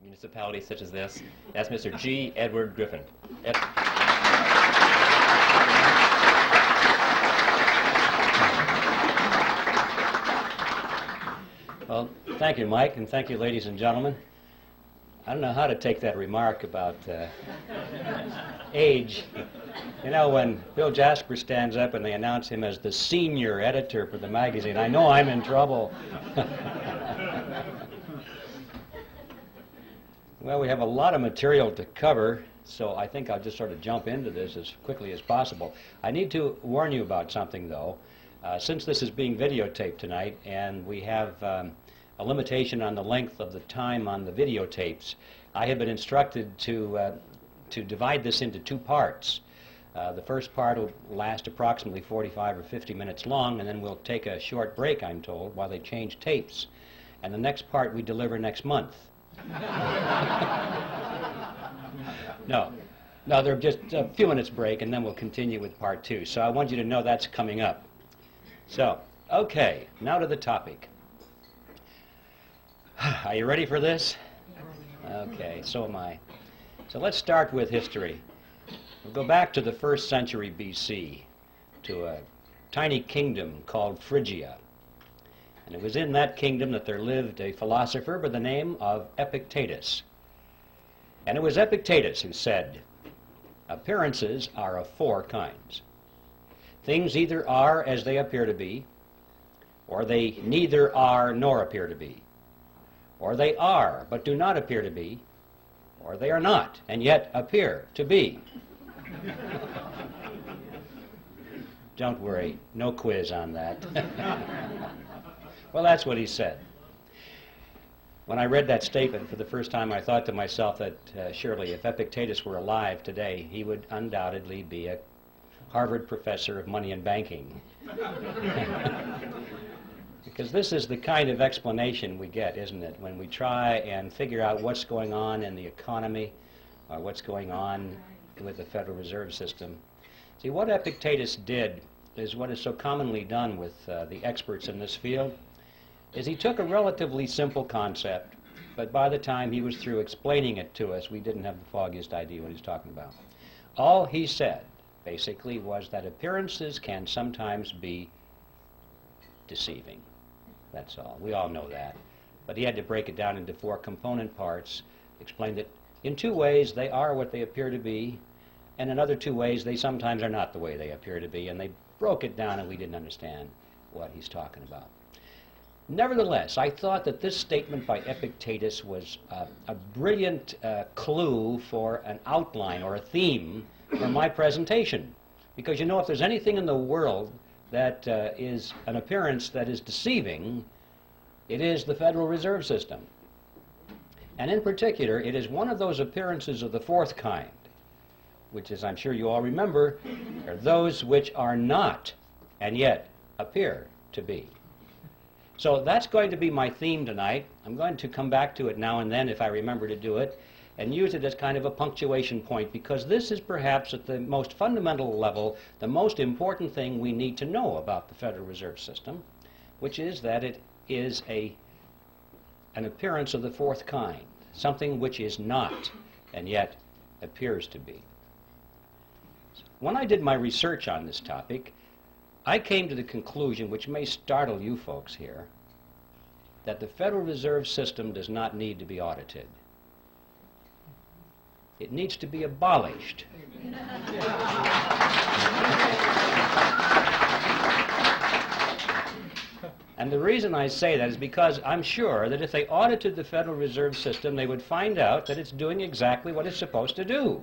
municipalities such as this. That's Mr. G. Edward Griffin. Well, thank you, Mike, and thank you, ladies and gentlemen. I don't know how to take that remark about age. You know, when Bill Jasper stands up and they announce him as the senior editor for the magazine, I know I'm in trouble. Well, we have a lot of material to cover, so I think I'll just sort of jump into this as quickly as possible. I need to warn you about something, though. Since this is being videotaped tonight, and we have a limitation on the length of the time on the videotapes, I have been instructed to divide this into two parts. The first part will last approximately 45 or 50 minutes long, and then we'll take a short break, I'm told, while they change tapes. And the next part we deliver next month. No, they're just a few minutes break, and then we'll continue with part two. So I want you to know that's coming up. So, okay, now to the topic. Are you ready for this? Okay, so am I. So let's start with history. We'll go back to the 1st century BC, to a tiny kingdom called Phrygia. And it was in that kingdom that there lived a philosopher by the name of Epictetus. And it was Epictetus who said, appearances are of 4 kinds. Things either are as they appear to be, or they neither are nor appear to be, or they are but do not appear to be, or they are not and yet appear to be. Don't worry, no quiz on that. Well, that's what he said. When I read that statement for the first time, I thought to myself that surely if Epictetus were alive today, he would undoubtedly be a Harvard professor of money and banking. Because this is the kind of explanation we get, isn't it, when we try and figure out what's going on in the economy or what's going on with the Federal Reserve System. See, what Epictetus did is what is so commonly done with the experts in this field, is he took a relatively simple concept, but by the time he was through explaining it to us, we didn't have the foggiest idea what he's talking about. All he said, basically, was that appearances can sometimes be deceiving. That's all. We all know that. But he had to break it down into 4 component parts, explain that in 2 ways they are what they appear to be, and in other 2 ways they sometimes are not the way they appear to be, and they broke it down and we didn't understand what he's talking about. Nevertheless, I thought that this statement by Epictetus was a brilliant clue for an outline or a theme for my presentation. Because, you know, if there's anything in the world that is an appearance that is deceiving, it is the Federal Reserve System. And in particular, it is one of those appearances of the 4th kind, which, as I'm sure you all remember, are those which are not and yet appear to be. So that's going to be my theme tonight. I'm going to come back to it now and then if I remember to do it, and use it as kind of a punctuation point, because this is perhaps at the most fundamental level the most important thing we need to know about the Federal Reserve System, which is that it is an appearance of the 4th kind, something which is not and yet appears to be. When I did my research on this topic, I came to the conclusion, which may startle you folks here, that the Federal Reserve System does not need to be audited. It needs to be abolished. And the reason I say that is because I'm sure that if they audited the Federal Reserve System, they would find out that it's doing exactly what it's supposed to do.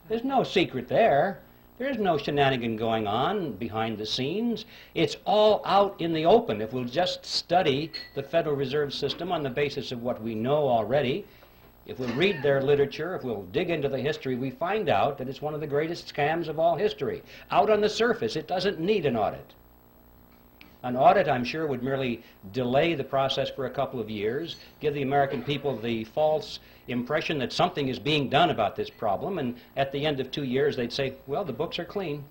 There's no secret there. There's no shenanigan going on behind the scenes. It's all out in the open. If we'll just study the Federal Reserve System on the basis of what we know already, if we'll read their literature, if we'll dig into the history, we find out that it's one of the greatest scams of all history. Out on the surface, it doesn't need an audit. An audit, I'm sure, would merely delay the process for a couple of years, give the American people the false impression that something is being done about this problem, and at the end of 2 years they'd say, well, the books are clean.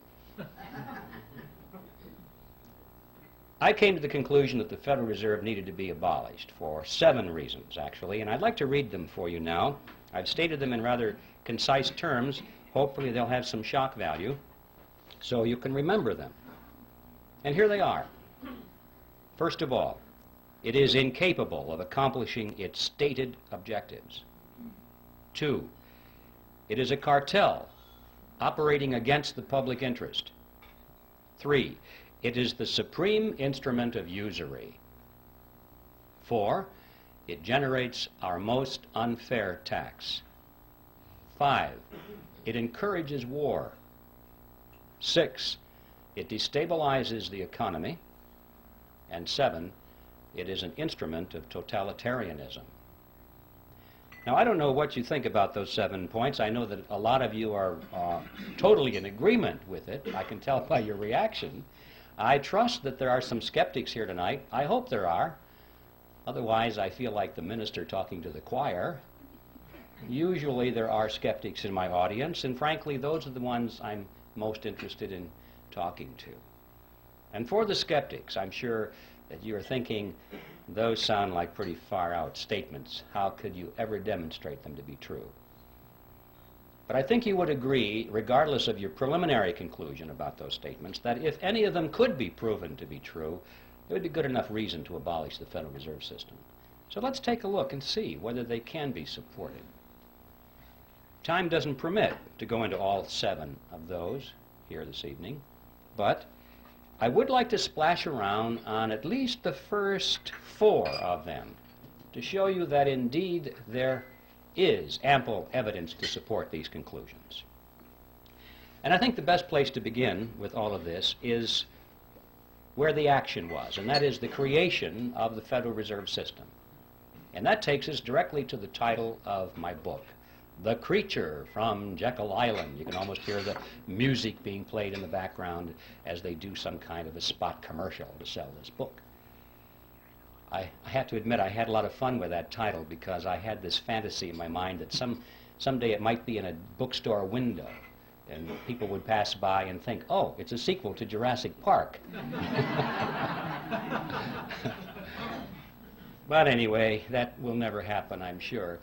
I came to the conclusion that the Federal Reserve needed to be abolished for 7 reasons, actually, and I'd like to read them for you now. I've stated them in rather concise terms. Hopefully they'll have some shock value so you can remember them. And here they are. First of all, it is incapable of accomplishing its stated objectives. 2, it is a cartel operating against the public interest. 3, it is the supreme instrument of usury. 4, it generates our most unfair tax. 5, it encourages war. 6, it destabilizes the economy. And 7, it is an instrument of totalitarianism. Now, I don't know what you think about those 7 points. I know that a lot of you are totally in agreement with it. I can tell by your reaction. I trust that there are some skeptics here tonight. I hope there are. Otherwise, I feel like the minister talking to the choir. Usually there are skeptics in my audience, and frankly, those are the ones I'm most interested in talking to. And for the skeptics, I'm sure that you're thinking, those sound like pretty far-out statements. How could you ever demonstrate them to be true? But I think you would agree, regardless of your preliminary conclusion about those statements, that if any of them could be proven to be true, there would be good enough reason to abolish the Federal Reserve System. So let's take a look and see whether they can be supported. Time doesn't permit to go into all 7 of those here this evening, but I would like to splash around on at least the first 4 of them to show you that indeed there is ample evidence to support these conclusions. And I think the best place to begin with all of this is where the action was, and that is the creation of the Federal Reserve System. And that takes us directly to the title of my book, The Creature from Jekyll Island. You can almost hear the music being played in the background as they do some kind of a spot commercial to sell this book. I have to admit I had a lot of fun with that title because I had this fantasy in my mind that someday it might be in a bookstore window and people would pass by and think, oh, it's a sequel to Jurassic Park. But anyway, that will never happen, I'm sure.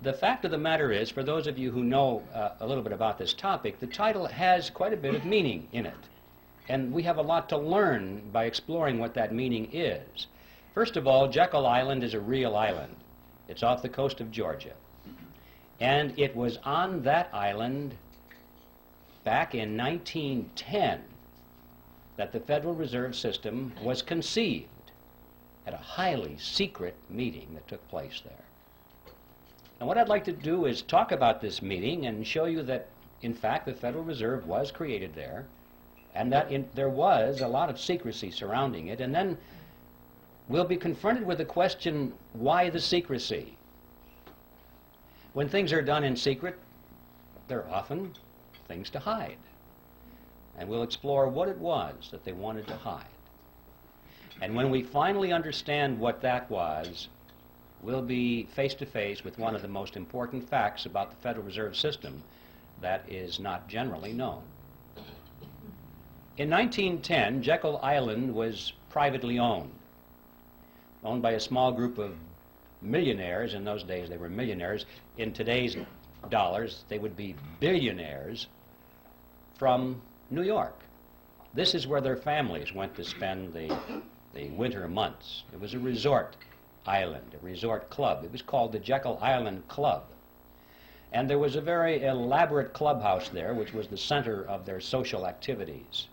The fact of the matter is, for those of you who know a little bit about this topic, the title has quite a bit of meaning in it. And we have a lot to learn by exploring what that meaning is. First of all, Jekyll Island is a real island. It's off the coast of Georgia. And it was on that island back in 1910 that the Federal Reserve System was conceived at a highly secret meeting that took place there. And what I'd like to do is talk about this meeting and show you that, in fact, the Federal Reserve was created there, and that there was a lot of secrecy surrounding it. And then we'll be confronted with the question, why the secrecy? When things are done in secret, there are often things to hide. And we'll explore what it was that they wanted to hide. And when we finally understand what that was, we'll be face to face with one of the most important facts about the Federal Reserve System that is not generally known. In 1910, Jekyll Island was privately owned by a small group of millionaires. In those days, they were millionaires. In today's dollars, they would be billionaires from New York. This is where their families went to spend the winter months. It was a resort island, a resort club. It was called the Jekyll Island Club. And there was a very elaborate clubhouse there, which was the center of their social activities.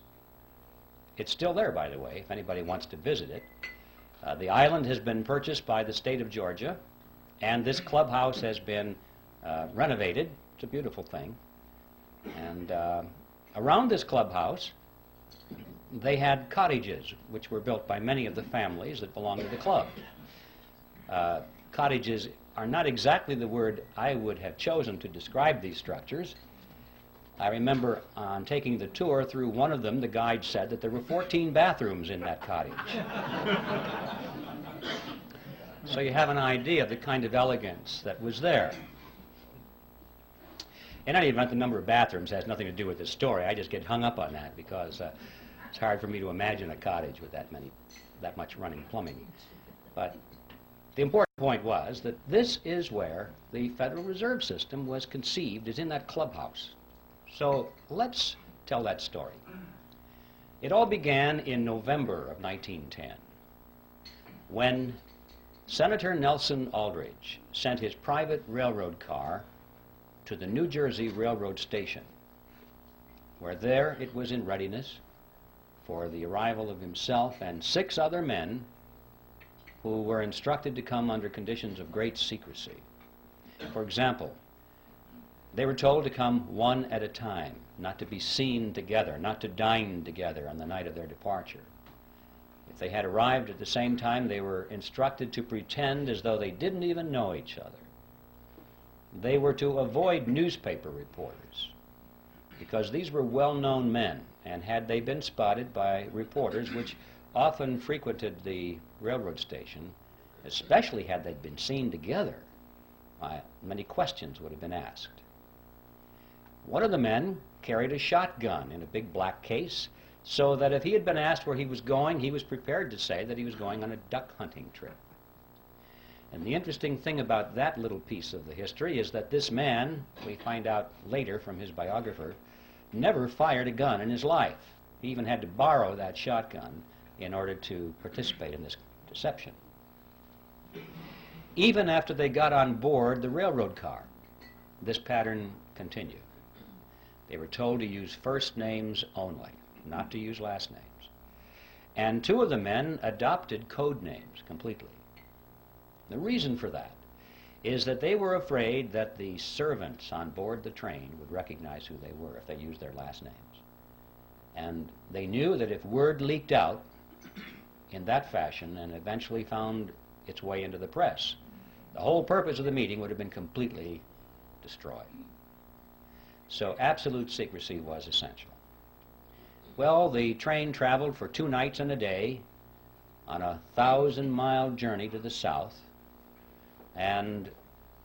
It's still there, by the way, if anybody wants to visit it. The island has been purchased by the state of Georgia, and this clubhouse has been renovated. It's a beautiful thing. And around this clubhouse, they had cottages, which were built by many of the families that belonged to the club. Cottages are not exactly the word I would have chosen to describe these structures. I remember on taking the tour through one of them, the guide said that there were 14 bathrooms in that cottage. So you have an idea of the kind of elegance that was there. In any event, the number of bathrooms has nothing to do with this story. I just get hung up on that because It's hard for me to imagine a cottage with that much running plumbing. But the important point was that this is where the Federal Reserve System was conceived, is in that clubhouse. So let's tell that story. It all began in November of 1910, when Senator Nelson Aldrich sent his private railroad car to the New Jersey Railroad Station, where there it was in readiness for the arrival of himself and 6 other men who were instructed to come under conditions of great secrecy. For example, they were told to come one at a time, not to be seen together, not to dine together on the night of their departure. If they had arrived at the same time, they were instructed to pretend as though they didn't even know each other. They were to avoid newspaper reporters, because these were well-known men, and had they been spotted by reporters, which often frequented the railroad station, especially had they been seen together, many questions would have been asked. One of the men carried a shotgun in a big black case, so that if he had been asked where he was going, he was prepared to say that he was going on a duck hunting trip. And the interesting thing about that little piece of the history is that this man, we find out later from his biographer, never fired a gun in his life. He even had to borrow that shotgun in order to participate in this deception. Even after they got on board the railroad car, this pattern continued. They were told to use first names only, not to use last names. And 2 of the men adopted code names completely. The reason for that is that they were afraid that the servants on board the train would recognize who they were if they used their last names. And they knew that if word leaked out in that fashion and eventually found its way into the press, the whole purpose of the meeting would have been completely destroyed. So absolute secrecy was essential. Well, the train traveled for 2 nights and a day on a 1,000-mile journey to the south, and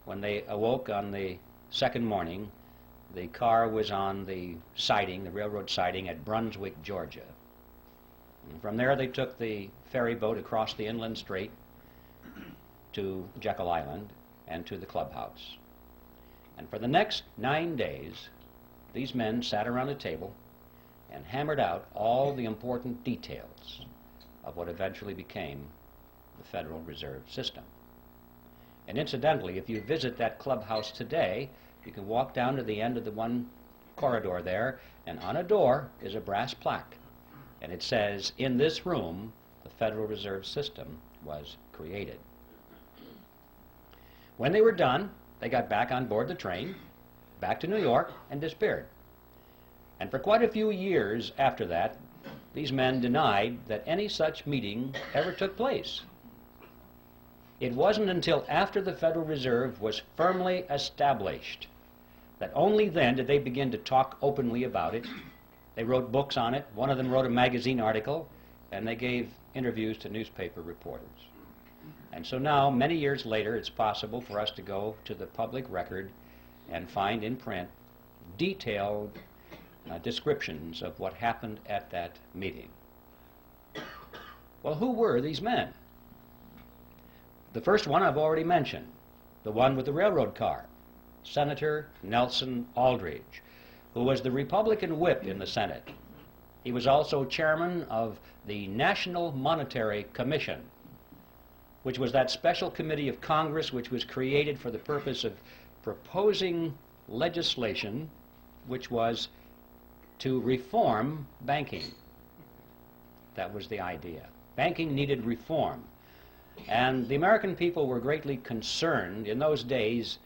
when they awoke on the second morning, the car was on the siding, the railroad siding at Brunswick, Georgia. And from there they took the ferry boat across the inland strait to Jekyll Island and to the clubhouse. And for the next 9 days, these men sat around a table and hammered out all the important details of what eventually became the Federal Reserve System. And incidentally, if you visit that clubhouse today, you can walk down to the end of the one corridor there, and on a door is a brass plaque. And it says, "In this room, the Federal Reserve System was created." When they were done, they got back on board the train, back to New York, and disappeared. And for quite a few years after that, these men denied that any such meeting ever took place. It wasn't until after the Federal Reserve was firmly established that only then did they begin to talk openly about it. They wrote books on it. One of them wrote a magazine article, and they gave interviews to newspaper reporters. And so now, many years later, it's possible for us to go to the public record and find in print detailed descriptions of what happened at that meeting. Well, who were these men? The first one I've already mentioned, the one with the railroad car, Senator Nelson Aldrich, who was the Republican whip in the Senate. He was also chairman of the National Monetary Commission, which was that special committee of Congress which was created for the purpose of proposing legislation which was to reform banking. That was the idea. Banking needed reform. And the American people were greatly concerned in those days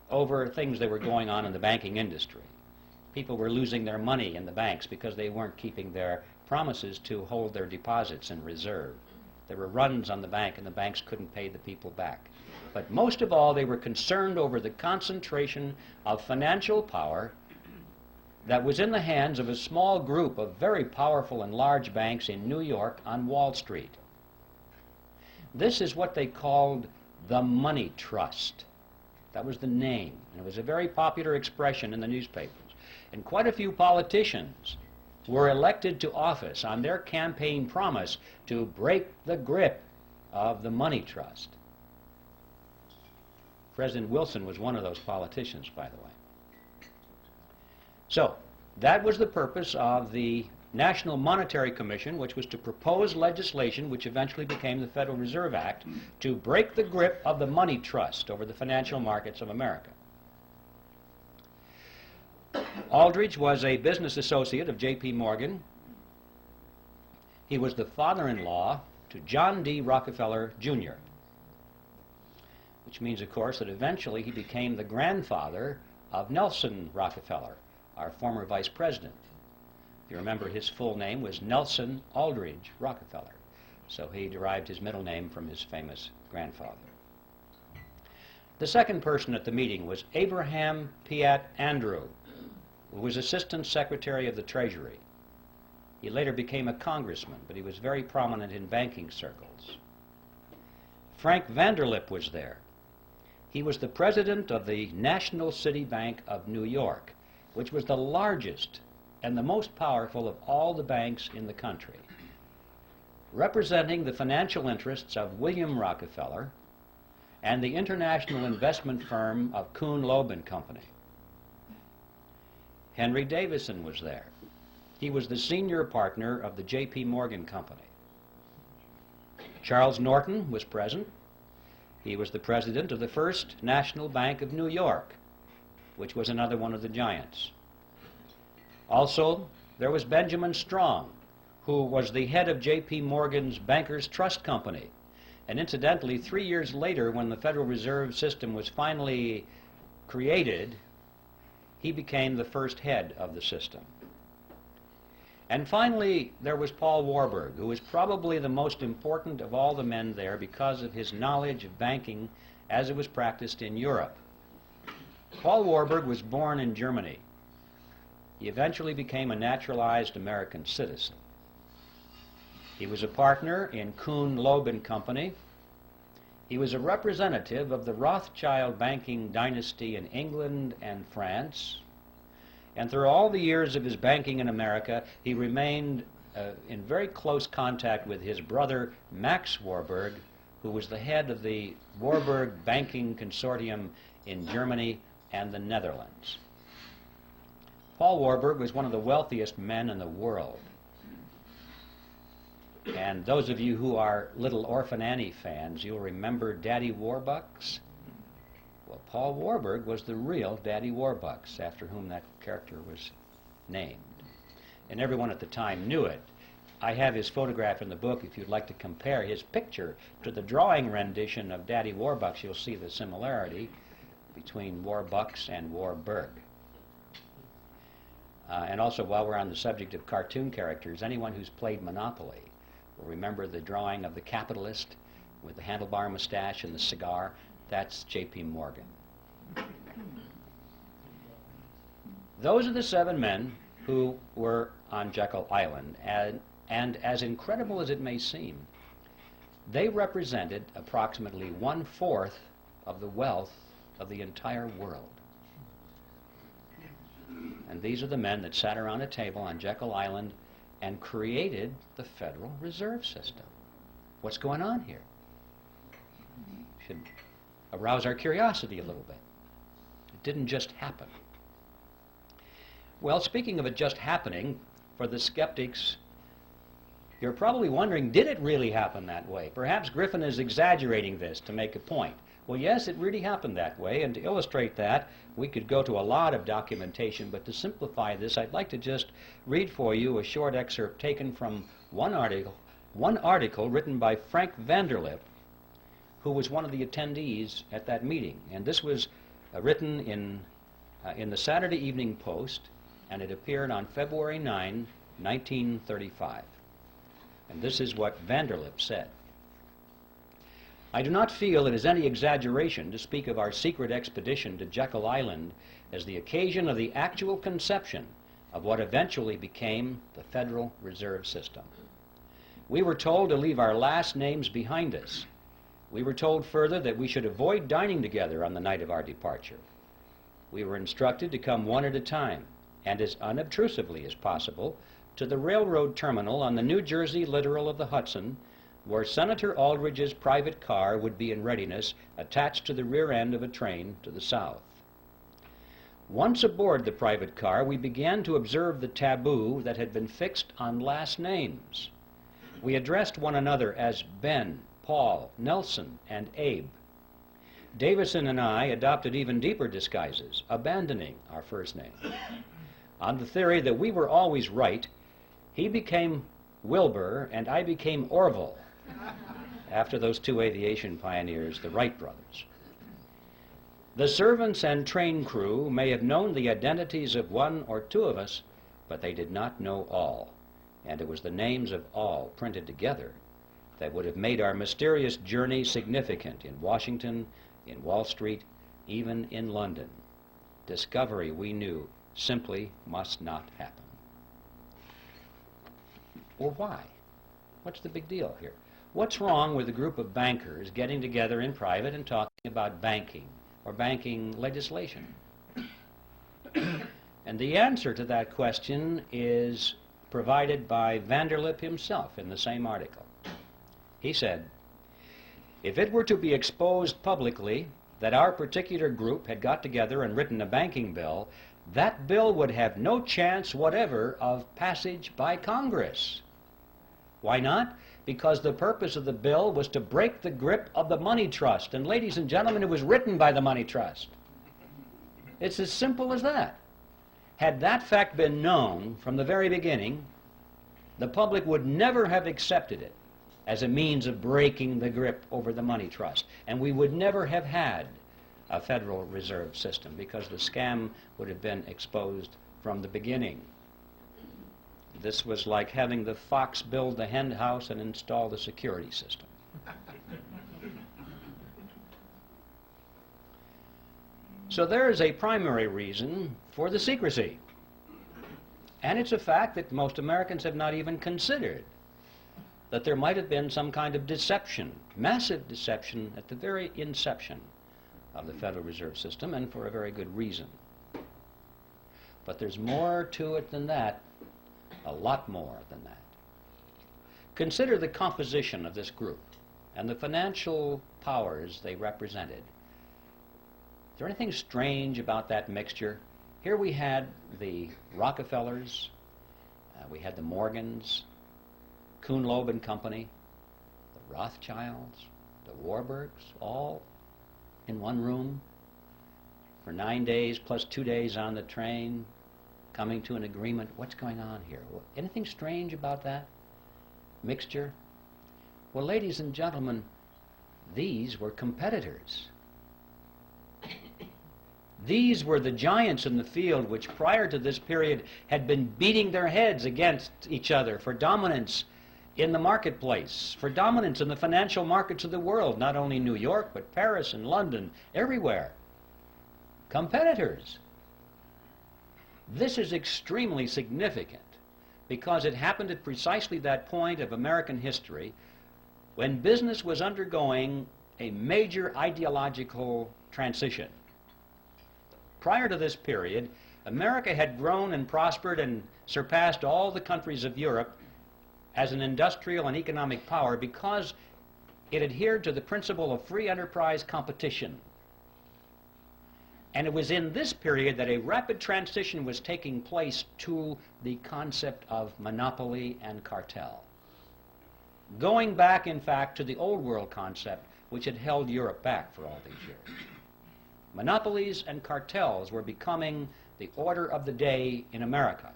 over things that were going on in the banking industry. People were losing their money in the banks because they weren't keeping their promises to hold their deposits in reserve. There were runs on the bank, and the banks couldn't pay the people back. But most of all, they were concerned over the concentration of financial power that was in the hands of a small group of very powerful and large banks in New York on Wall Street. This is what they called the money trust. That was the name, and it was a very popular expression in the newspapers. And quite a few politicians were elected to office on their campaign promise to break the grip of the money trust. President Wilson was one of those politicians, by the way. So, that was the purpose of the National Monetary Commission, which was to propose legislation which eventually became the Federal Reserve Act to break the grip of the money trust over the financial markets of America. Aldrich was a business associate of J.P. Morgan. He was the father-in-law to John D. Rockefeller, Jr., which means, of course, that eventually he became the grandfather of Nelson Rockefeller, our former vice president. If you remember, his full name was Nelson Aldrich Rockefeller, so he derived his middle name from his famous grandfather. The second person at the meeting was Abraham Piatt Andrew, who was Assistant Secretary of the Treasury. He later became a congressman, but he was very prominent in banking circles. Frank Vanderlip was there. He was the president of the National City Bank of New York, which was the largest and the most powerful of all the banks in the country, representing the financial interests of William Rockefeller and the international investment firm of Kuhn, Loeb and Company. Henry Davison was there. He was the senior partner of the J.P. Morgan Company. Charles Norton was present. He was the president of the First National Bank of New York, which was another one of the giants. Also, there was Benjamin Strong, who was the head of J.P. Morgan's Bankers Trust Company. And incidentally, 3 years later, when the Federal Reserve System was finally created, he became the first head of the system. And finally, there was Paul Warburg, who was probably the most important of all the men there because of his knowledge of banking as it was practiced in Europe. Paul Warburg was born in Germany. He eventually became a naturalized American citizen. He was a partner in Kuhn, Loeb and Company. He was a representative of the Rothschild banking dynasty in England and France. And through all the years of his banking in America, he remained in very close contact with his brother, Max Warburg, who was the head of the Warburg Banking Consortium in Germany and the Netherlands. Paul Warburg was one of the wealthiest men in the world. And those of you who are Little Orphan Annie fans, you'll remember Daddy Warbucks. Well, Paul Warburg was the real Daddy Warbucks, after whom that character was named. And everyone at the time knew it. I have his photograph in the book. If you'd like to compare his picture to the drawing rendition of Daddy Warbucks, you'll see the similarity between Warbucks and Warburg. And also, while we're on the subject of cartoon characters, anyone who's played Monopoly will remember the drawing of the capitalist with the handlebar mustache and the cigar. That's J.P. Morgan. Those are the 7 men who were on Jekyll Island, and as incredible as it may seem, they represented approximately 1/4 of the wealth of the entire world. And these are the men that sat around a table on Jekyll Island and created the Federal Reserve System. What's going on here? Should arouse our curiosity a little bit. It didn't just happen. Well, speaking of it just happening, for the skeptics, you're probably wondering, did it really happen that way? Perhaps Griffin is exaggerating this to make a point. Well, yes, it really happened that way, and to illustrate that, we could go to a lot of documentation, but to simplify this, I'd like to just read for you a short excerpt taken from one article written by Frank Vanderlip, who was one of the attendees at that meeting. And this was written in the Saturday Evening Post, and it appeared on February 9, 1935. And this is what Vanderlip said. I do not feel it is any exaggeration to speak of our secret expedition to Jekyll Island as the occasion of the actual conception of what eventually became the Federal Reserve System. We were told to leave our last names behind us. We were told further that we should avoid dining together on the night of our departure. We were instructed to come one at a time, and as unobtrusively as possible, to the railroad terminal on the New Jersey littoral of the Hudson, where Senator Aldrich's private car would be in readiness, attached to the rear end of a train to the south. Once aboard the private car, we began to observe the taboo that had been fixed on last names. We addressed one another as Ben, Paul, Nelson, and Abe. Davison and I adopted even deeper disguises, abandoning our first name. On the theory that we were always right, he became Wilbur and I became Orville, after those two aviation pioneers, the Wright brothers. The servants and train crew may have known the identities of one or two of us, but they did not know all, and it was the names of all printed together that would have made our mysterious journey significant in Washington, in Wall Street, even in London. Discovery, we knew, simply must not happen. Well, why? What's the big deal here? What's wrong with a group of bankers getting together in private and talking about banking or banking legislation? And the answer to that question is provided by Vanderlip himself in the same article. He said, "If it were to be exposed publicly that our particular group had got together and written a banking bill, that bill would have no chance whatever of passage by Congress." Why not? Because the purpose of the bill was to break the grip of the money trust. And ladies and gentlemen, it was written by the money trust. It's as simple as that. Had that fact been known from the very beginning, the public would never have accepted it as a means of breaking the grip over the money trust. And we would never have had a Federal Reserve System because the scam would have been exposed from the beginning. This was like having the fox build the hen house and install the security system. So there is a primary reason for the secrecy. And it's a fact that most Americans have not even considered, that there might have been some kind of deception, massive deception, at the very inception of the Federal Reserve System, and for a very good reason. But there's more to it than that, a lot more than that. Consider the composition of this group and the financial powers they represented. Is there anything strange about that mixture? Here we had the Rockefellers, we had the Morgans, Kuhn, Loeb and Company, the Rothschilds, the Warburgs, all in one room for 9 days plus 2 days on the train, coming to an agreement. What's going on here? Anything strange about that mixture? Well, ladies and gentlemen, these were competitors. These were the giants in the field which prior to this period had been beating their heads against each other for dominance in the marketplace, for dominance in the financial markets of the world, not only New York, but Paris and London, everywhere. Competitors. This is extremely significant because it happened at precisely that point of American history when business was undergoing a major ideological transition. Prior to this period, America had grown and prospered and surpassed all the countries of Europe as an industrial and economic power because it adhered to the principle of free enterprise competition. And it was in this period that a rapid transition was taking place to the concept of monopoly and cartel. Going back, in fact, to the old world concept which had held Europe back for all these years. Monopolies and cartels were becoming the order of the day in America.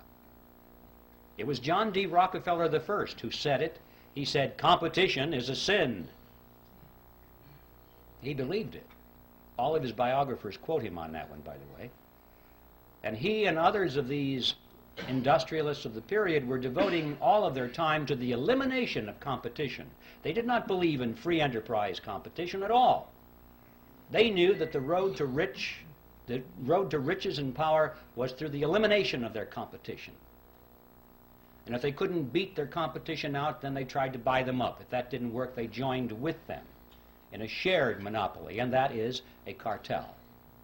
It was John D. Rockefeller I who said it. He said, "Competition is a sin." He believed it. All of his biographers quote him on that one, by the way. And he and others of these industrialists of the period were devoting all of their time to the elimination of competition. They did not believe in free enterprise competition at all. They knew that the road to riches and power was through the elimination of their competition. And if they couldn't beat their competition out, then they tried to buy them up. If that didn't work, they joined with them in a shared monopoly, and that is a cartel,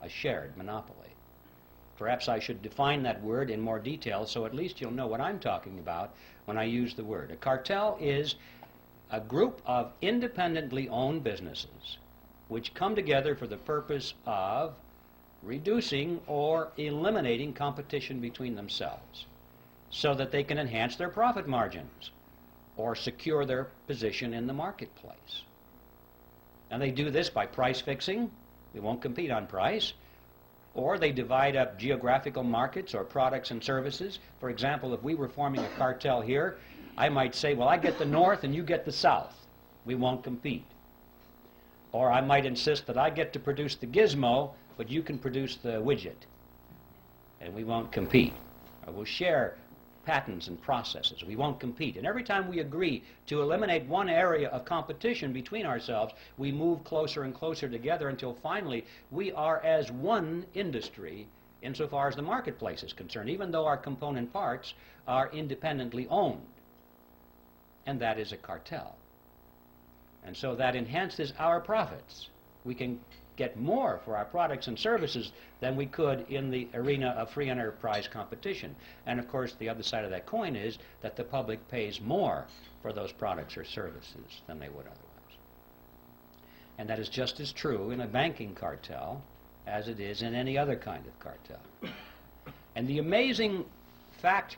a shared monopoly. Perhaps I should define that word in more detail so at least you'll know what I'm talking about when I use the word. A cartel is a group of independently owned businesses which come together for the purpose of reducing or eliminating competition between themselves so that they can enhance their profit margins or secure their position in the marketplace. And they do this by price fixing. We won't compete on price. Or they divide up geographical markets or products and services. For example, if we were forming a cartel here, I might say, well, I get the north and you get the south. We won't compete. Or I might insist that I get to produce the gizmo, but you can produce the widget. And we won't compete. Or we'll share patents and processes. We won't compete. And every time we agree to eliminate one area of competition between ourselves, we move closer and closer together until finally we are as one industry insofar as the marketplace is concerned, even though our component parts are independently owned. And that is a cartel. And so that enhances our profits. We can get more for our products and services than we could in the arena of free enterprise competition. And of course, the other side of that coin is that the public pays more for those products or services than they would otherwise. And that is just as true in a banking cartel as it is in any other kind of cartel. And the amazing fact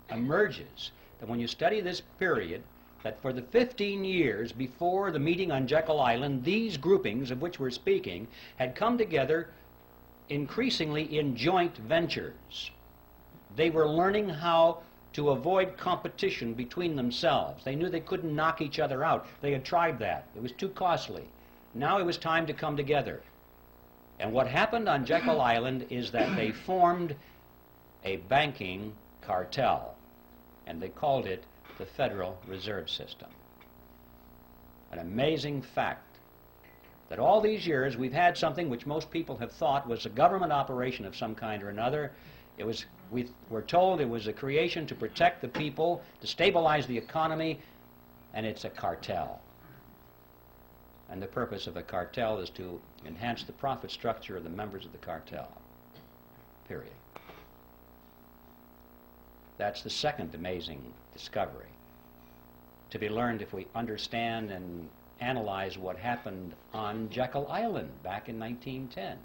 emerges that when you study this period, that for the 15 years before the meeting on Jekyll Island, these groupings of which we're speaking had come together increasingly in joint ventures. They were learning how to avoid competition between themselves. They knew they couldn't knock each other out. They had tried that. It was too costly. Now it was time to come together. And what happened on Jekyll Island is that they formed a banking cartel, and they called it the Federal Reserve System. An amazing fact that all these years we've had something which most people have thought was a government operation of some kind or another. We were told it was a creation to protect the people, to stabilize the economy, and it's a cartel. And the purpose of a cartel is to enhance the profit structure of the members of the cartel. Period. That's the second amazing discovery, to be learned if we understand and analyze what happened on Jekyll Island back in 1910.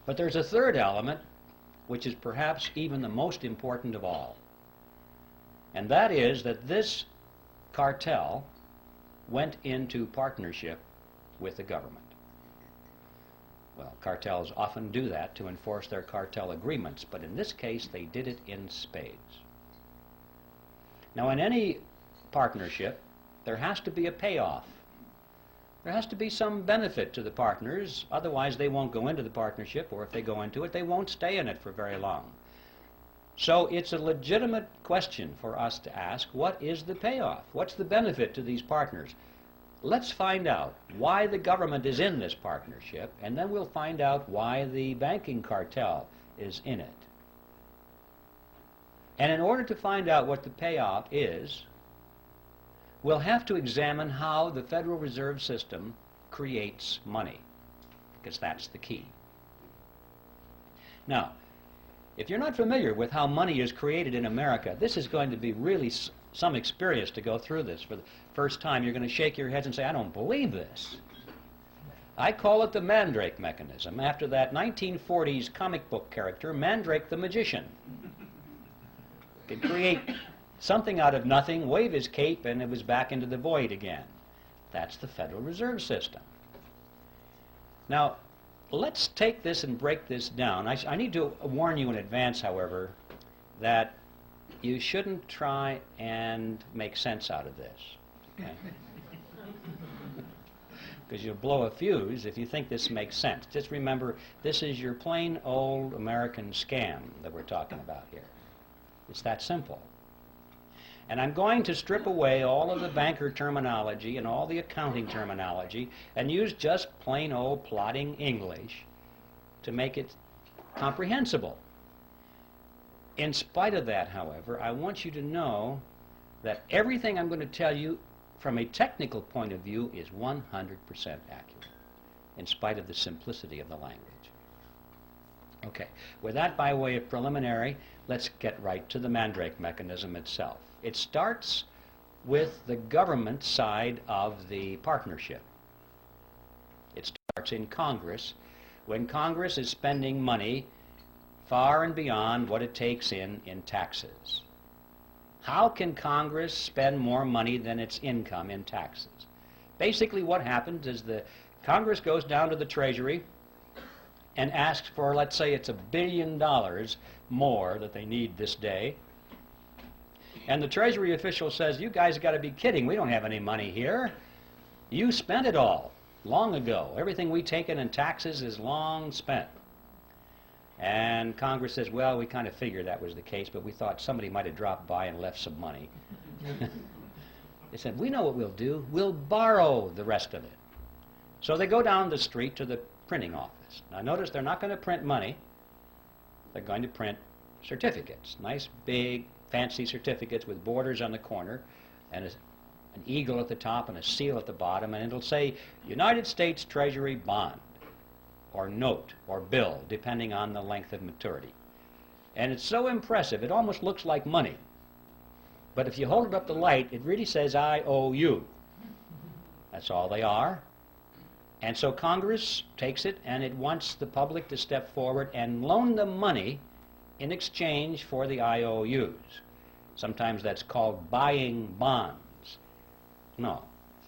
But there's a third element, which is perhaps even the most important of all. And that is that this cartel went into partnership with the government. Well, cartels often do that to enforce their cartel agreements, but in this case they did it in spades. Now, in any partnership, there has to be a payoff. There has to be some benefit to the partners, otherwise they won't go into the partnership, or if they go into it, they won't stay in it for very long. So it's a legitimate question for us to ask, what is the payoff? What's the benefit to these partners? Let's find out why the government is in this partnership, and then we'll find out why the banking cartel is in it. And in order to find out what the payoff is, we'll have to examine how the Federal Reserve System creates money, because that's the key. Now, if you're not familiar with how money is created in America, this is going to be really some experience to go through this. For the first time, you're going to shake your heads and say, I don't believe this. I call it the Mandrake Mechanism, after that 1940s comic book character, Mandrake the Magician. Could create something out of nothing, wave his cape, and it was back into the void again. That's the Federal Reserve System. Now, let's take this and break this down. I need to warn you in advance, however, that you shouldn't try and make sense out of this. Okay? Because you'll blow a fuse if you think this makes sense. Just remember, this is your plain old American scam that we're talking about here. It's that simple. And I'm going to strip away all of the banker terminology and all the accounting terminology and use just plain old plodding English to make it comprehensible. In spite of that, however, I want you to know that everything I'm going to tell you from a technical point of view is 100% accurate, in spite of the simplicity of the language. Okay, with that by way of preliminary, let's get right to the Mandrake Mechanism itself. It starts with the government side of the partnership. It starts in Congress, when Congress is spending money far and beyond what it takes in taxes. How can Congress spend more money than its income in taxes? Basically what happens is the Congress goes down to the Treasury and asks for, let's say it's $1 billion more that they need this day. And the Treasury official says, you guys got to be kidding, we don't have any money here. You spent it all long ago. Everything we taken in taxes is long spent. And Congress says, well, we kind of figured that was the case, but we thought somebody might have dropped by and left some money. They said, we know what we'll do. We'll borrow the rest of it. So they go down the street to the printing office. Now notice they're not going to print money. They're going to print certificates. Nice, big, fancy certificates with borders on the corner and an eagle at the top and a seal at the bottom, and it'll say United States Treasury bond or note or bill, depending on the length of maturity. And it's so impressive, it almost looks like money. But if you hold it up to light, it really says IOU. That's all they are. And so Congress takes it and it wants the public to step forward and loan them money in exchange for the IOUs. Sometimes that's called buying bonds. No,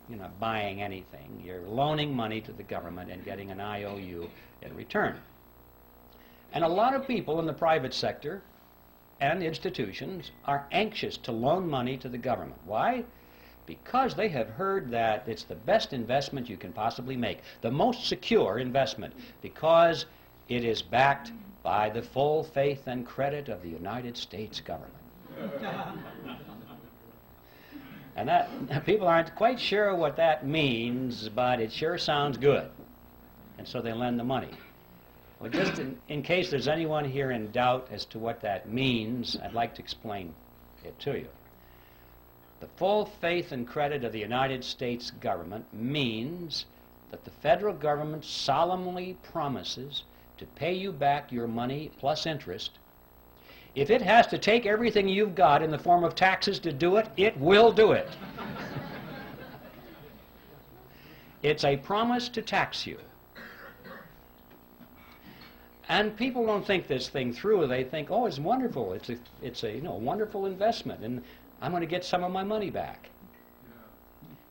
you're not buying anything. You're loaning money to the government and getting an IOU in return. And a lot of people in the private sector and institutions are anxious to loan money to the government. Why? Because they have heard that it's the best investment you can possibly make, the most secure investment, because it is backed by the full faith and credit of the United States government. And that people aren't quite sure what that means, but it sure sounds good. And so they lend the money. Well, just in case there's anyone here in doubt as to what that means, I'd like to explain it to you. The full faith and credit of the United States government means that the federal government solemnly promises to pay you back your money plus interest. If it has to take everything you've got in the form of taxes to do it, it will do it. It's a promise to tax you. And people don't think this thing through. They think, oh, it's wonderful. It's a wonderful investment, and I'm going to get some of my money back.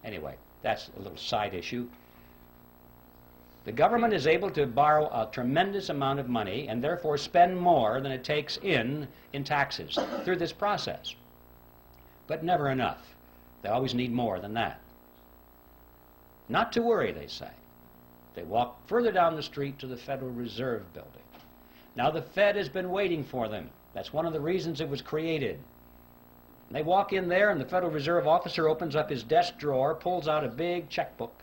Anyway, that's a little side issue. The government is able to borrow a tremendous amount of money and therefore spend more than it takes in taxes through this process. But never enough. They always need more than that. Not to worry, they say. They walk further down the street to the Federal Reserve Building. Now the Fed has been waiting for them. That's one of the reasons it was created. They walk in there and the Federal Reserve officer opens up his desk drawer, pulls out a big checkbook,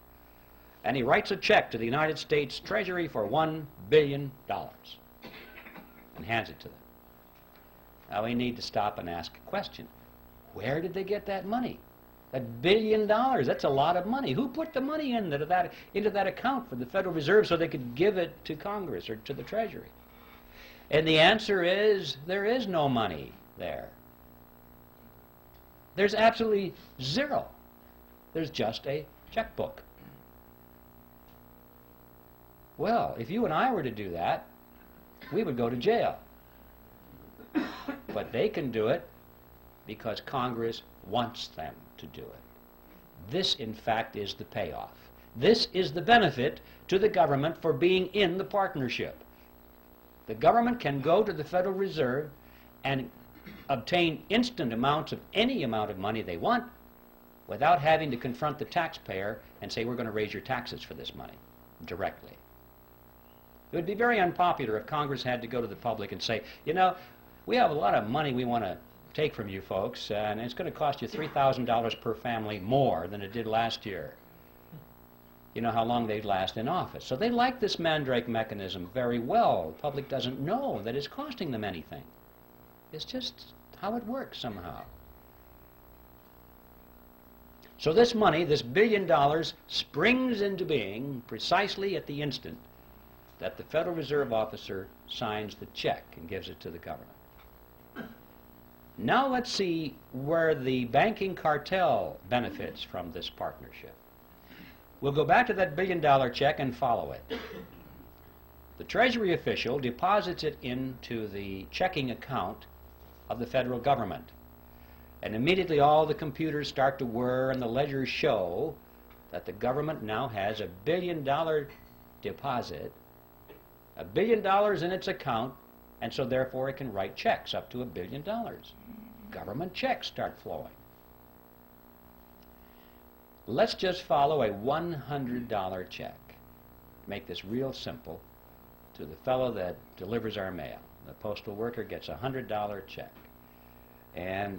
and he writes a check to the United States Treasury for $1 billion and hands it to them. Now we need to stop and ask a question. Where did they get that money? $1 billion, that's a lot of money. Who put the money into that account for the Federal Reserve so they could give it to Congress or to the Treasury? And the answer is, there is no money there. There's absolutely zero. There's just a checkbook. Well, if you and I were to do that, we would go to jail. But they can do it because Congress wants them to do it. This, in fact, is the payoff. This is the benefit to the government for being in the partnership. The government can go to the Federal Reserve and obtain instant amounts of any amount of money they want without having to confront the taxpayer and say, we're going to raise your taxes for this money directly. It would be very unpopular if Congress had to go to the public and say, you know, we have a lot of money we want to take from you folks, and it's going to cost you $3,000 per family more than it did last year. You know how long they'd last in office. So they like this Mandrake mechanism very well. The public doesn't know that it's costing them anything. It's just how it works somehow. So this money, this $1 billion, springs into being precisely at the instant that the Federal Reserve officer signs the check and gives it to the government. Now let's see where the banking cartel benefits from this partnership. We'll go back to that billion-dollar check and follow it. The Treasury official deposits it into the checking account of the federal government. And immediately all the computers start to whir and the ledgers show that the government now has $1 billion deposit, $1 billion in its account, and so therefore it can write checks up to $1 billion. Government checks start flowing. Let's just follow a $100 check. Make this real simple to the fellow that delivers our mail. The postal worker gets a $100 check. And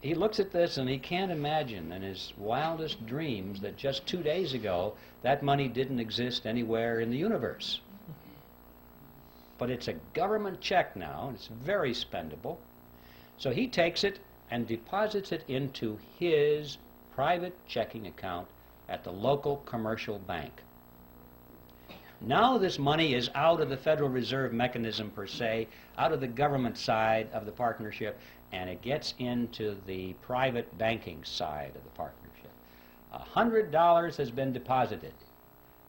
he looks at this and he can't imagine in his wildest dreams that just 2 days ago that money didn't exist anywhere in the universe. But it's a government check now, and it's very spendable. So he takes it and deposits it into his private checking account at the local commercial bank. Now this money is out of the Federal Reserve mechanism per se, out of the government side of the partnership, and it gets into the private banking side of the partnership. $100 has been deposited,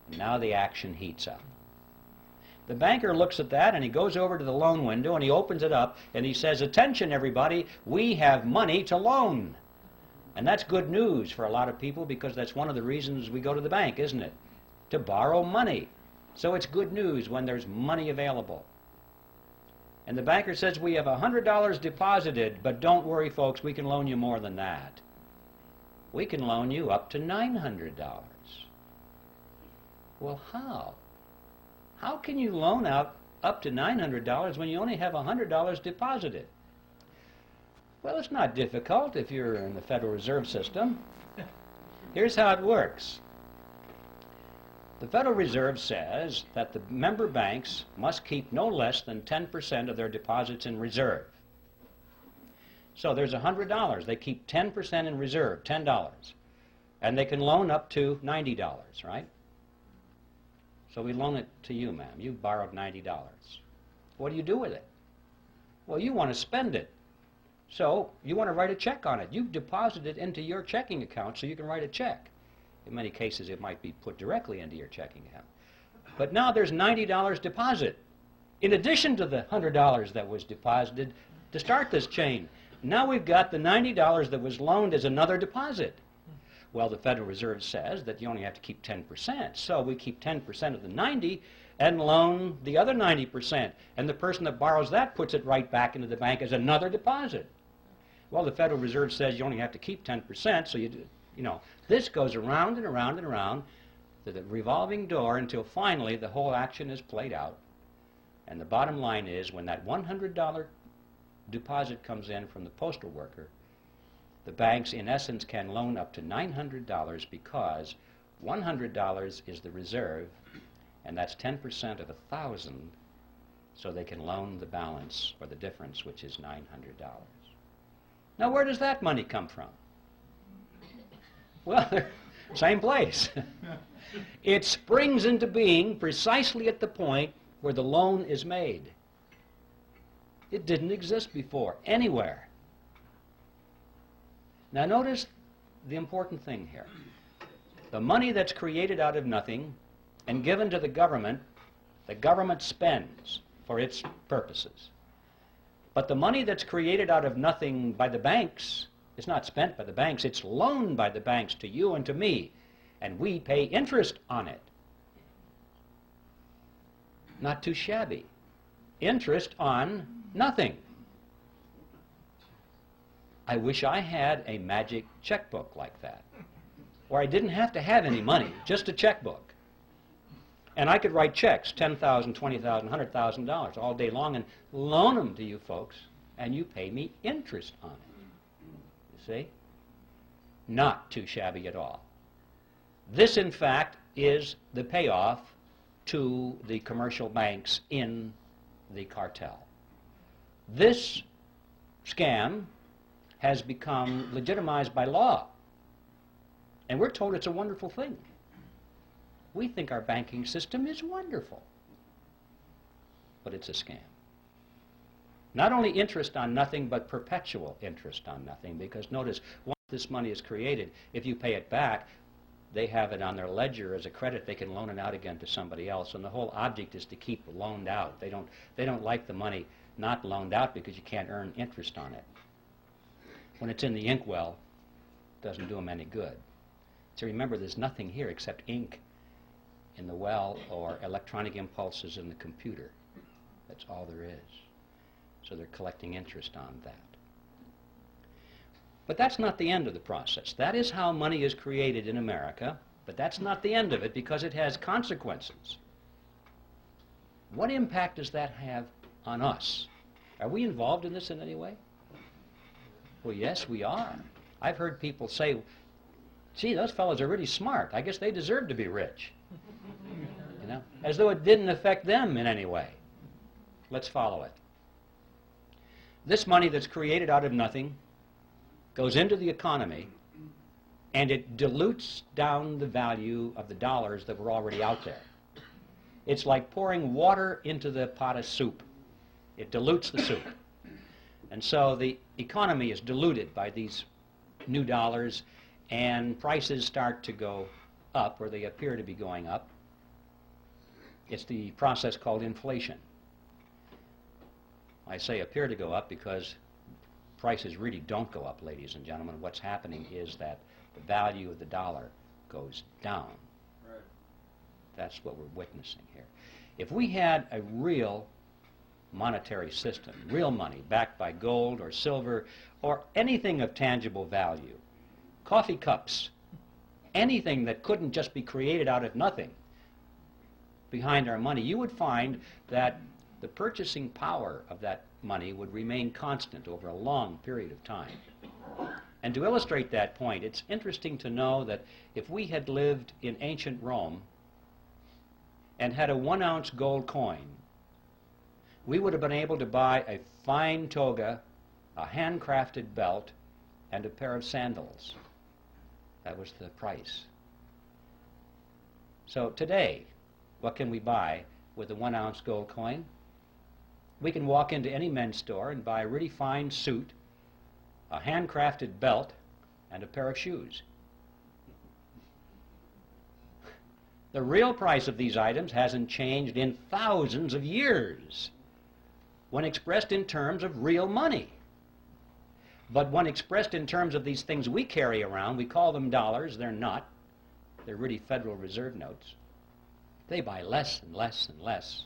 and now the action heats up. The banker looks at that and he goes over to the loan window and he opens it up and he says, "Attention everybody, we have money to loan." And that's good news for a lot of people because that's one of the reasons we go to the bank, isn't it? To borrow money. So it's good news when there's money available. And the banker says, "We have $100 deposited, but don't worry folks, we can loan you more than that. We can loan you up to $900. Well, how? How can you loan out up to $900 when you only have $100 deposited? Well, it's not difficult if you're in the Federal Reserve System. Here's how it works. The Federal Reserve says that the member banks must keep no less than 10% of their deposits in reserve. So there's $100. They keep 10% in reserve, $10. And they can loan up to $90, right? So we loan it to you, ma'am. You borrowed $90. What do you do with it? Well, you want to spend it. So you want to write a check on it. You've deposited it into your checking account so you can write a check. In many cases, it might be put directly into your checking account. But now there's $90 deposit, in addition to the $100 that was deposited to start this chain. Now we've got the $90 that was loaned as another deposit. Well, the Federal Reserve says that you only have to keep 10%, so we keep 10% of the 90 and loan the other 90%, and the person that borrows that puts it right back into the bank as another deposit. Well, the Federal Reserve says you only have to keep 10%, so you know, this goes around and around and around to the revolving door until finally the whole action is played out. And the bottom line is when that $100 deposit comes in from the postal worker, the banks, in essence, can loan up to $900 because $100 is the reserve, and that's 10% of 1,000, so they can loan the balance, or the difference, which is $900. Now, where does that money come from? Well, same place. It springs into being precisely at the point where the loan is made. It didn't exist before, anywhere. Now notice the important thing here. The money that's created out of nothing and given to the government spends for its purposes. But the money that's created out of nothing by the banks is not spent by the banks, it's loaned by the banks to you and to me, and we pay interest on it. Not too shabby. Interest on nothing. I wish I had a magic checkbook like that, where I didn't have to have any money, just a checkbook. And I could write checks, $10,000, $20,000, $100,000 all day long and loan them to you folks, and you pay me interest on it. You see? Not too shabby at all. This, in fact, is the payoff to the commercial banks in the cartel. This scam has become legitimized by law. And we're told it's a wonderful thing. We think our banking system is wonderful. but it's a scam. Not only interest on nothing, but perpetual interest on nothing, because notice, once this money is created, if you pay it back, they have it on their ledger as a credit. They can loan it out again to somebody else, and the whole object is to keep loaned out. They don't like the money not loaned out because you can't earn interest on it. When it's in the inkwell, it doesn't do them any good. So remember, there's nothing here except ink in the well or electronic impulses in the computer. That's all there is. So they're collecting interest on that. But that's not the end of the process. That is how money is created in America, but that's not the end of it because it has consequences. What impact does that have on us? Are we involved in this in any way? Well, yes, we are. I've heard people say, gee, those fellows are really smart. I guess they deserve to be rich. You know, as though it didn't affect them in any way. Let's follow it. This money that's created out of nothing goes into the economy, and it dilutes down the value of the dollars that were already out there. It's like pouring water into the pot of soup. It dilutes the soup. And so the economy is diluted by these new dollars, and prices start to go up, or they appear to be going up. It's the process called inflation. I say appear to go up because prices really don't go up, ladies and gentlemen. What's happening is that the value of the dollar goes down. Right. That's what we're witnessing here. If we had a real monetary system, real money backed by gold or silver or anything of tangible value, coffee cups, anything that couldn't just be created out of nothing behind our money, you would find that the purchasing power of that money would remain constant over a long period of time. And to illustrate that point, it's interesting to know that if we had lived in ancient Rome and had a 1-ounce gold coin, we would have been able to buy a fine toga, a handcrafted belt, and a pair of sandals. That was the price. So today, what can we buy with a 1-ounce gold coin? We can walk into any men's store and buy a really fine suit, a handcrafted belt, and a pair of shoes. The real price of these items hasn't changed in thousands of years when expressed in terms of real money. But when expressed in terms of these things we carry around, we call them dollars. They're not. They're really Federal Reserve notes. They buy less and less and less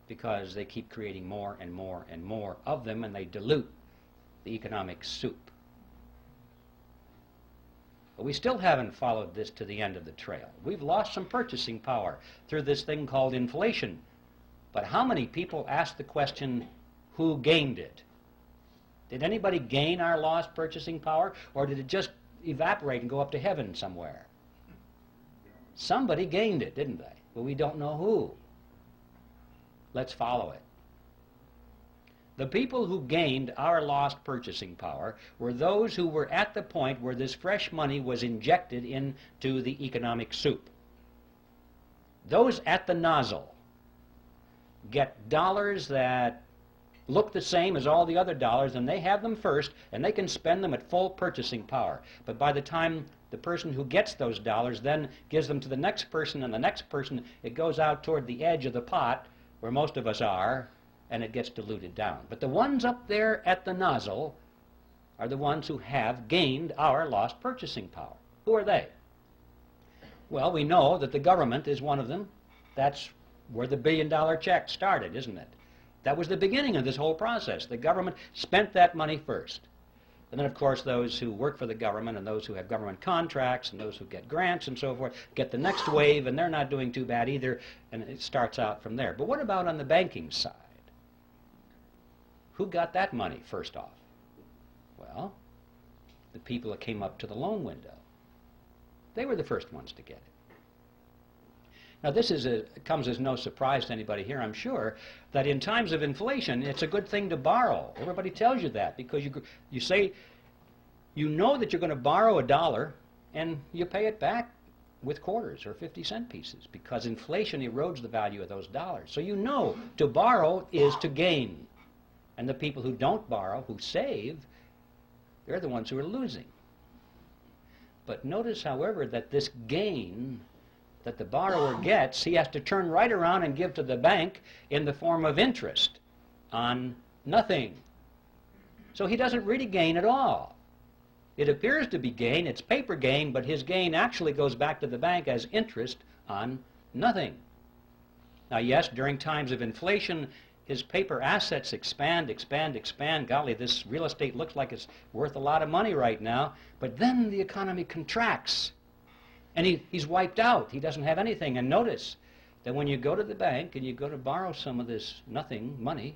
because they keep creating more and more and more of them, and they dilute the economic soup. But we still haven't followed this to the end of the trail. We've lost some purchasing power through this thing called inflation. But how many people ask the question, who gained it? Did anybody gain our lost purchasing power, or did it just evaporate and go up to heaven somewhere? Somebody gained it, didn't they? But we don't know who. Let's follow it. The people who gained our lost purchasing power were those who were at the point where this fresh money was injected into the economic soup. Those at the nozzle get dollars that look the same as all the other dollars, and they have them first, and they can spend them at full purchasing power. But by the time the person who gets those dollars then gives them to the next person and the next person, it goes out toward the edge of the pot, where most of us are, and it gets diluted down. But the ones up there at the nozzle are the ones who have gained our lost purchasing power. Who are they? Well, we know that the government is one of them. That's where the billion-dollar check started, isn't it? That was the beginning of this whole process. The government spent that money first. And then, of course, those who work for the government and those who have government contracts and those who get grants and so forth get the next wave, and they're not doing too bad either, and it starts out from there. But what about on the banking side? Who got that money first off? Well, the people that came up to the loan window. They were the first ones to get it. Now, this comes as no surprise to anybody here, I'm sure, that in times of inflation, it's a good thing to borrow. Everybody tells you that because you say, you know that you're going to borrow $1 and you pay it back with quarters or 50-cent pieces because inflation erodes the value of those dollars. So you know to borrow is to gain. And the people who don't borrow, who save, they're the ones who are losing. But notice, however, that this gain that the borrower gets, he has to turn right around and give to the bank in the form of interest on nothing. So he doesn't really gain at all. It appears to be gain, it's paper gain, but his gain actually goes back to the bank as interest on nothing. Now yes, during times of inflation, his paper assets expand. Golly, this real estate looks like it's worth a lot of money right now, but then the economy contracts, and he's wiped out. He doesn't have anything. And notice that when you go to the bank and you go to borrow some of this nothing money,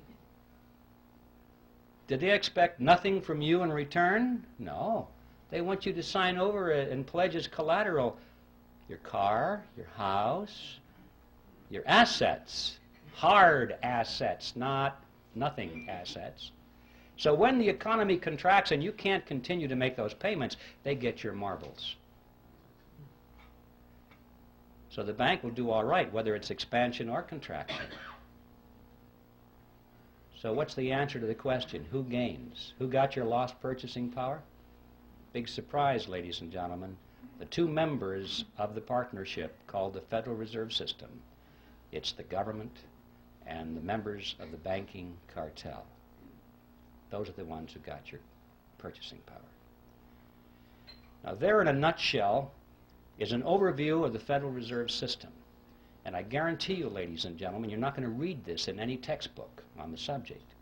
did they expect nothing from you in return? No. They want you to sign over and pledge as collateral your car, your house, your assets, hard assets, not nothing assets. So when the economy contracts and you can't continue to make those payments, they get your marbles. So the bank will do all right, whether it's expansion or contraction. So what's the answer to the question? Who gains? Who got your lost purchasing power? Big surprise, ladies and gentlemen. The two members of the partnership called the Federal Reserve System. It's the government and the members of the banking cartel. Those are the ones who got your purchasing power. Now there in a nutshell is an overview of the Federal Reserve System. And I guarantee you, ladies and gentlemen, you're not going to read this in any textbook on the subject.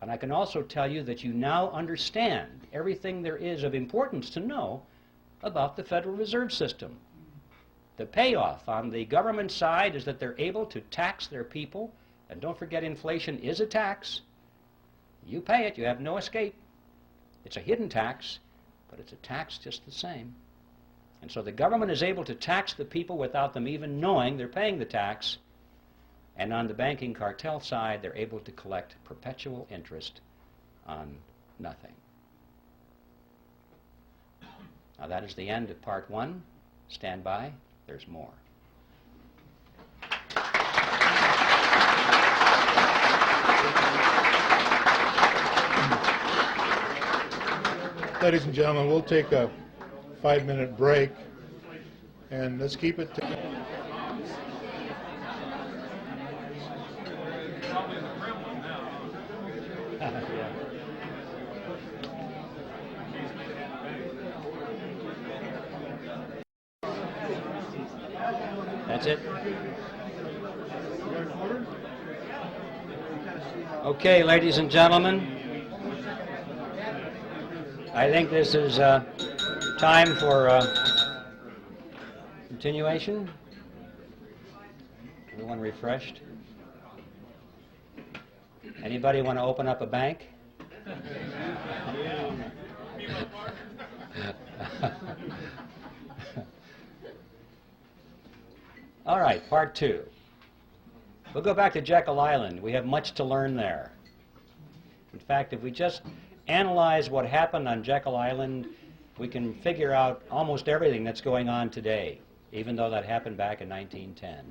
And I can also tell you that you now understand everything there is of importance to know about the Federal Reserve System. The payoff on the government side is that they're able to tax their people, and don't forget inflation is a tax. You pay it, you have no escape. It's a hidden tax, but it's a tax just the same. And so the government is able to tax the people without them even knowing they're paying the tax. And on the banking cartel side, they're able to collect perpetual interest on nothing. Now that is the end of part one. Stand by. There's more. Ladies and gentlemen, we'll take a 5-minute break, and let's keep it to... That's it? Okay, ladies and gentlemen, I think this is time for continuation. Everyone refreshed? Anybody want to open up a bank? All right, part two. We'll go back to Jekyll Island. We have much to learn there. In fact, if we just analyze what happened on Jekyll Island, we can figure out almost everything that's going on today, even though that happened back in 1910.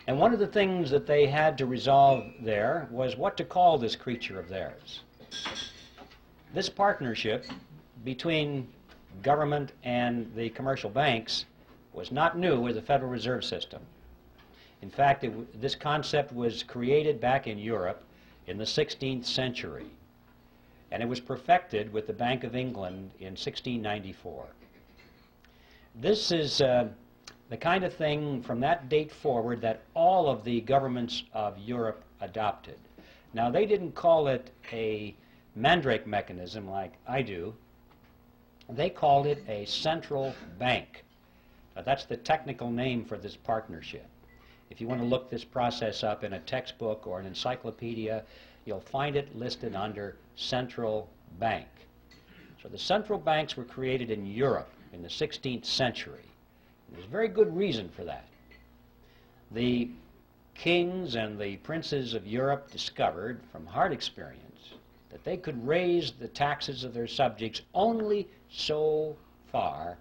And one of the things that they had to resolve there was what to call this creature of theirs. This partnership between government and the commercial banks was not new with the Federal Reserve System. In fact, this concept was created back in Europe in the 16th century, and it was perfected with the Bank of England in 1694. This is the kind of thing from that date forward that all of the governments of Europe adopted. Now, they didn't call it a Mandrake Mechanism like I do. They called it a central bank. Now, that's the technical name for this partnership. If you want to look this process up in a textbook or an encyclopedia, you'll find it listed under central bank. So the central banks were created in Europe in the 16th century. There's a very good reason for that. The kings and the princes of Europe discovered from hard experience that they could raise the taxes of their subjects only so far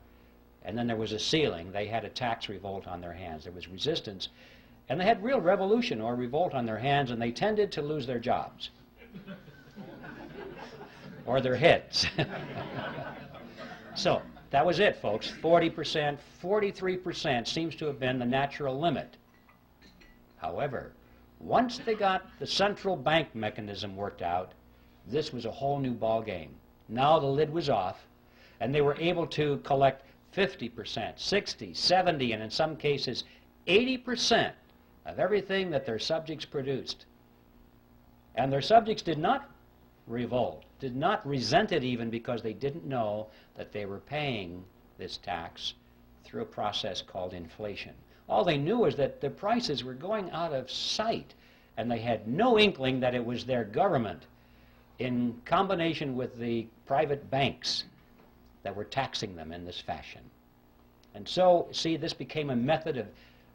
and then there was a ceiling. They had a tax revolt on their hands. There was resistance, and they had real revolution or revolt on their hands, and they tended to lose their jobs or their heads. So that was it, folks. 40%, 43% seems to have been the natural limit. However, once they got the central bank mechanism worked out, this was a whole new ball game. Now the lid was off, and they were able to collect 50%, 60, 70, and in some cases 80% of everything that their subjects produced. And their subjects did not revolt, did not resent it even, because they didn't know that they were paying this tax through a process called inflation. All they knew was that the prices were going out of sight, and they had no inkling that it was their government in combination with the private banks that were taxing them in this fashion. And so, see, this became a method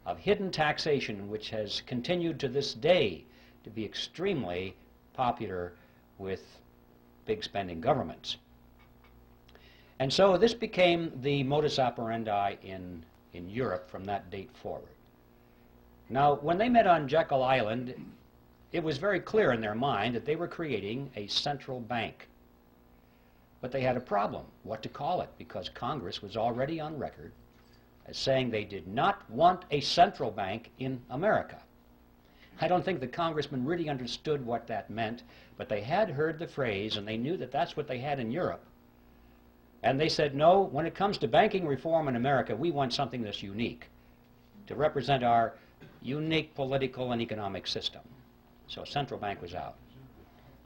of hidden taxation, which has continued to this day to be extremely popular with big spending governments. And so this became the modus operandi in Europe from that date forward. Now, when they met on Jekyll Island, it was very clear in their mind that they were creating a central bank. But they had a problem, what to call it, because Congress was already on record as saying they did not want a central bank in America. I don't think the congressmen really understood what that meant, but they had heard the phrase, and they knew that that's what they had in Europe. And they said, no, when it comes to banking reform in America, we want something that's unique to represent our unique political and economic system. So central bank was out.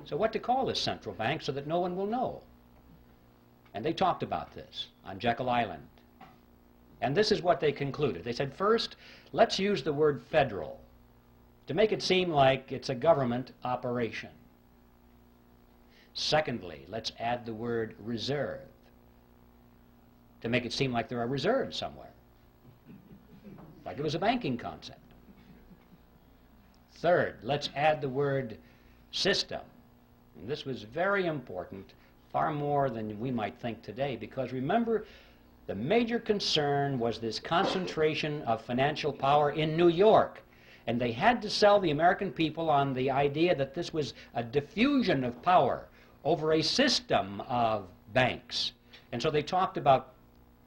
So what to call this central bank so that no one will know? And they talked about this on Jekyll Island. And this is what they concluded. They said, first, let's use the word federal to make it seem like it's a government operation. Secondly, let's add the word reserve to make it seem like there are reserves somewhere, like it was a banking concept. Third, let's add the word system. And this was very important, far more than we might think today, because remember, the major concern was this concentration of financial power in New York. And they had to sell the American people on the idea that this was a diffusion of power over a system of banks. And so they talked about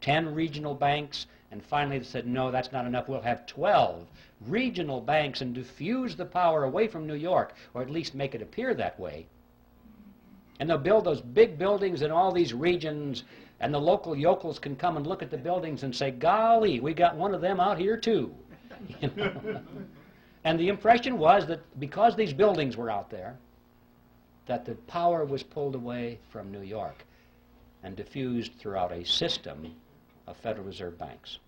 10 regional banks, and finally they said, no, that's not enough. We'll have 12 regional banks and diffuse the power away from New York, or at least make it appear that way. And they'll build those big buildings in all these regions, and the local yokels can come and look at the buildings and say, golly, we got one of them out here too. You know? And the impression was that because these buildings were out there, that the power was pulled away from New York and diffused throughout a system of Federal Reserve banks.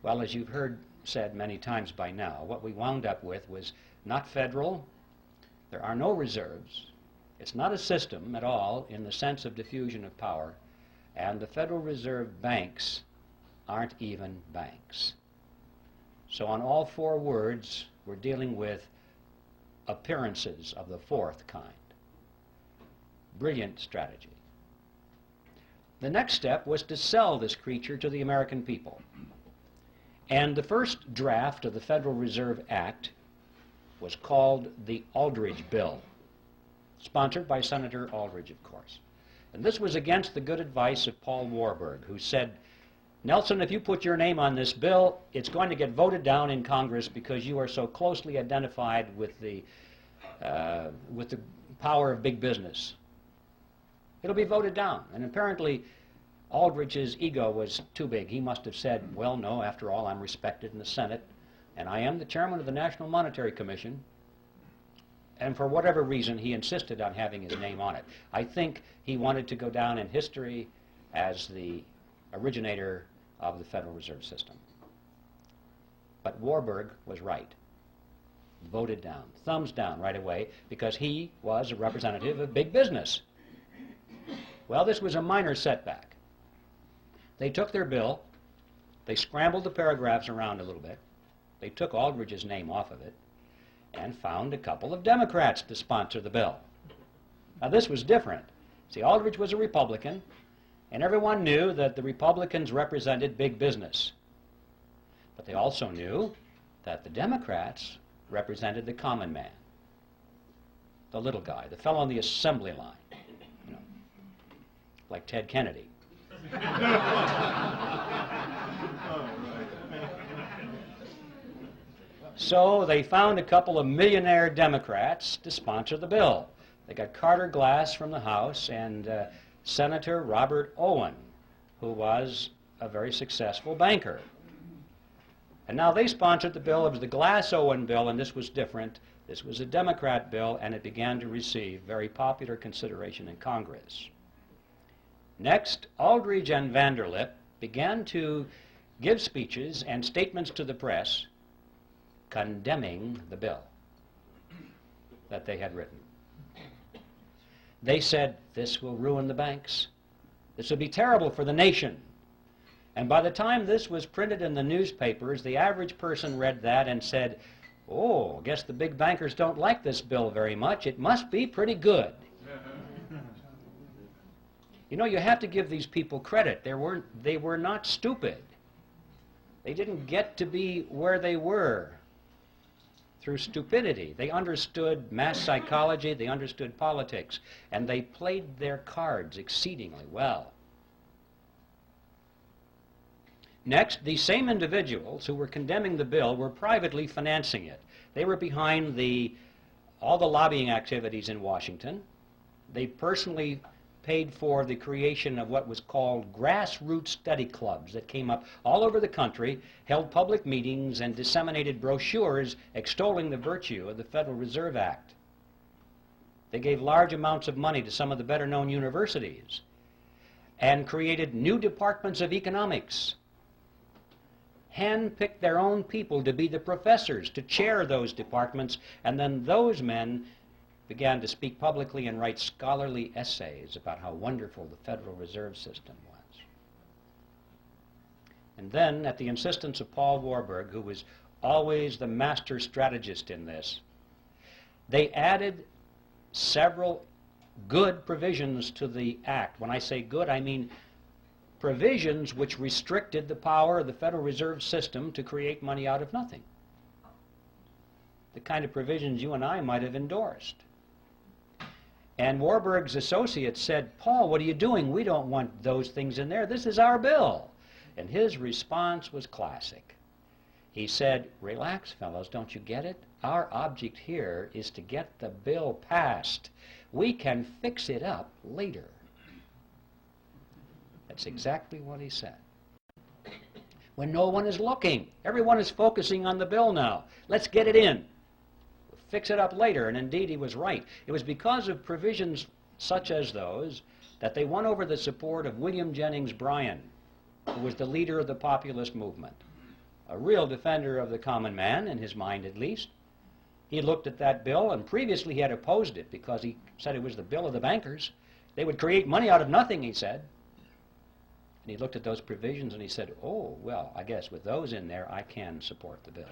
Well, as you've heard said many times by now, what we wound up with was not federal, there are no reserves, it's not a system at all in the sense of diffusion of power, and the Federal Reserve banks aren't even banks. So on all four words, we're dealing with appearances of the fourth kind. Brilliant strategy. The next step was to sell this creature to the American people. And the first draft of the Federal Reserve Act was called the Aldrich Bill, sponsored by Senator Aldrich, of course. And this was against the good advice of Paul Warburg, who said, Nelson, if you put your name on this bill, it's going to get voted down in Congress because you are so closely identified with the power of big business. It'll be voted down. And apparently, Aldrich's ego was too big. He must have said, well, no, after all, I'm respected in the Senate, and I am the chairman of the National Monetary Commission. And for whatever reason, he insisted on having his name on it. I think he wanted to go down in history as the originator of the Federal Reserve System. But Warburg was right. Voted down, thumbs down right away, because he was a representative of big business. Well, this was a minor setback. They took their bill, they scrambled the paragraphs around a little bit, they took Aldrich's name off of it, and found a couple of Democrats to sponsor the bill. Now this was different. See, Aldrich was a Republican, And everyone knew that the Republicans represented big business. But they also knew that the Democrats represented the common man, the little guy, the fellow on the assembly line, you know, like Ted Kennedy. So they found a couple of millionaire Democrats to sponsor the bill. They got Carter Glass from the House and Senator Robert Owen, who was a very successful banker. And now they sponsored the bill. It was the Glass-Owen bill, and this was different. This was a Democrat bill, and it began to receive very popular consideration in Congress. Next, Aldrich and Vanderlip began to give speeches and statements to the press condemning the bill that they had written. They said, this will ruin the banks. This will be terrible for the nation. And by the time this was printed in the newspapers, the average person read that and said, oh, I guess the big bankers don't like this bill very much. It must be pretty good. You know, you have to give these people credit. They were not stupid. They didn't get to be where they were through stupidity. They understood mass psychology, they understood politics, and they played their cards exceedingly well. Next, these same individuals who were condemning the bill were privately financing it. They were behind all the lobbying activities in Washington. They personally paid for the creation of what was called grassroots study clubs that came up all over the country, held public meetings, and disseminated brochures extolling the virtue of the Federal Reserve Act. They gave large amounts of money to some of the better-known universities and created new departments of economics, handpicked their own people to be the professors, to chair those departments, and then those men began to speak publicly and write scholarly essays about how wonderful the Federal Reserve System was. And then, at the insistence of Paul Warburg, who was always the master strategist in this, they added several good provisions to the act. When I say good, I mean provisions which restricted the power of the Federal Reserve System to create money out of nothing. The kind of provisions you and I might have endorsed. And Warburg's associates said, Paul, what are you doing? We don't want those things in there. This is our bill. And his response was classic. He said, relax, fellows, don't you get it? Our object here is to get the bill passed. We can fix it up later. That's exactly what he said. When no one is looking, everyone is focusing on the bill now. Let's get it in. Fix it up later, and indeed he was right. It was because of provisions such as those that they won over the support of William Jennings Bryan, who was the leader of the populist movement, a real defender of the common man, in his mind at least. He looked at that bill, and previously he had opposed it because he said it was the bill of the bankers. They would create money out of nothing, he said. And he looked at those provisions and he said, oh, well, I guess with those in there, I can support the bill.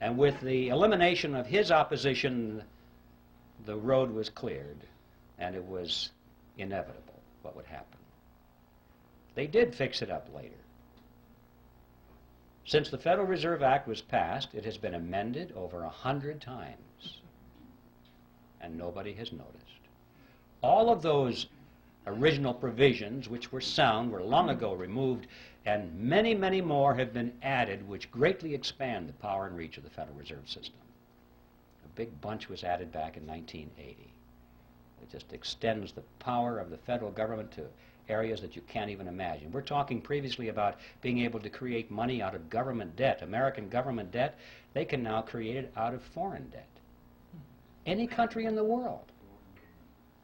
And with the elimination of his opposition, the road was cleared, and it was inevitable what would happen. They did fix it up later. Since the Federal Reserve Act was passed, it has been amended over 100 times, and nobody has noticed. All of those original provisions, which were sound, were long ago removed, and many, many more have been added, which greatly expand the power and reach of the Federal Reserve System. A big bunch was added back in 1980. It just extends the power of the federal government to areas that you can't even imagine. We're talking previously about being able to create money out of government debt, American government debt. They can now create it out of foreign debt. Any country in the world.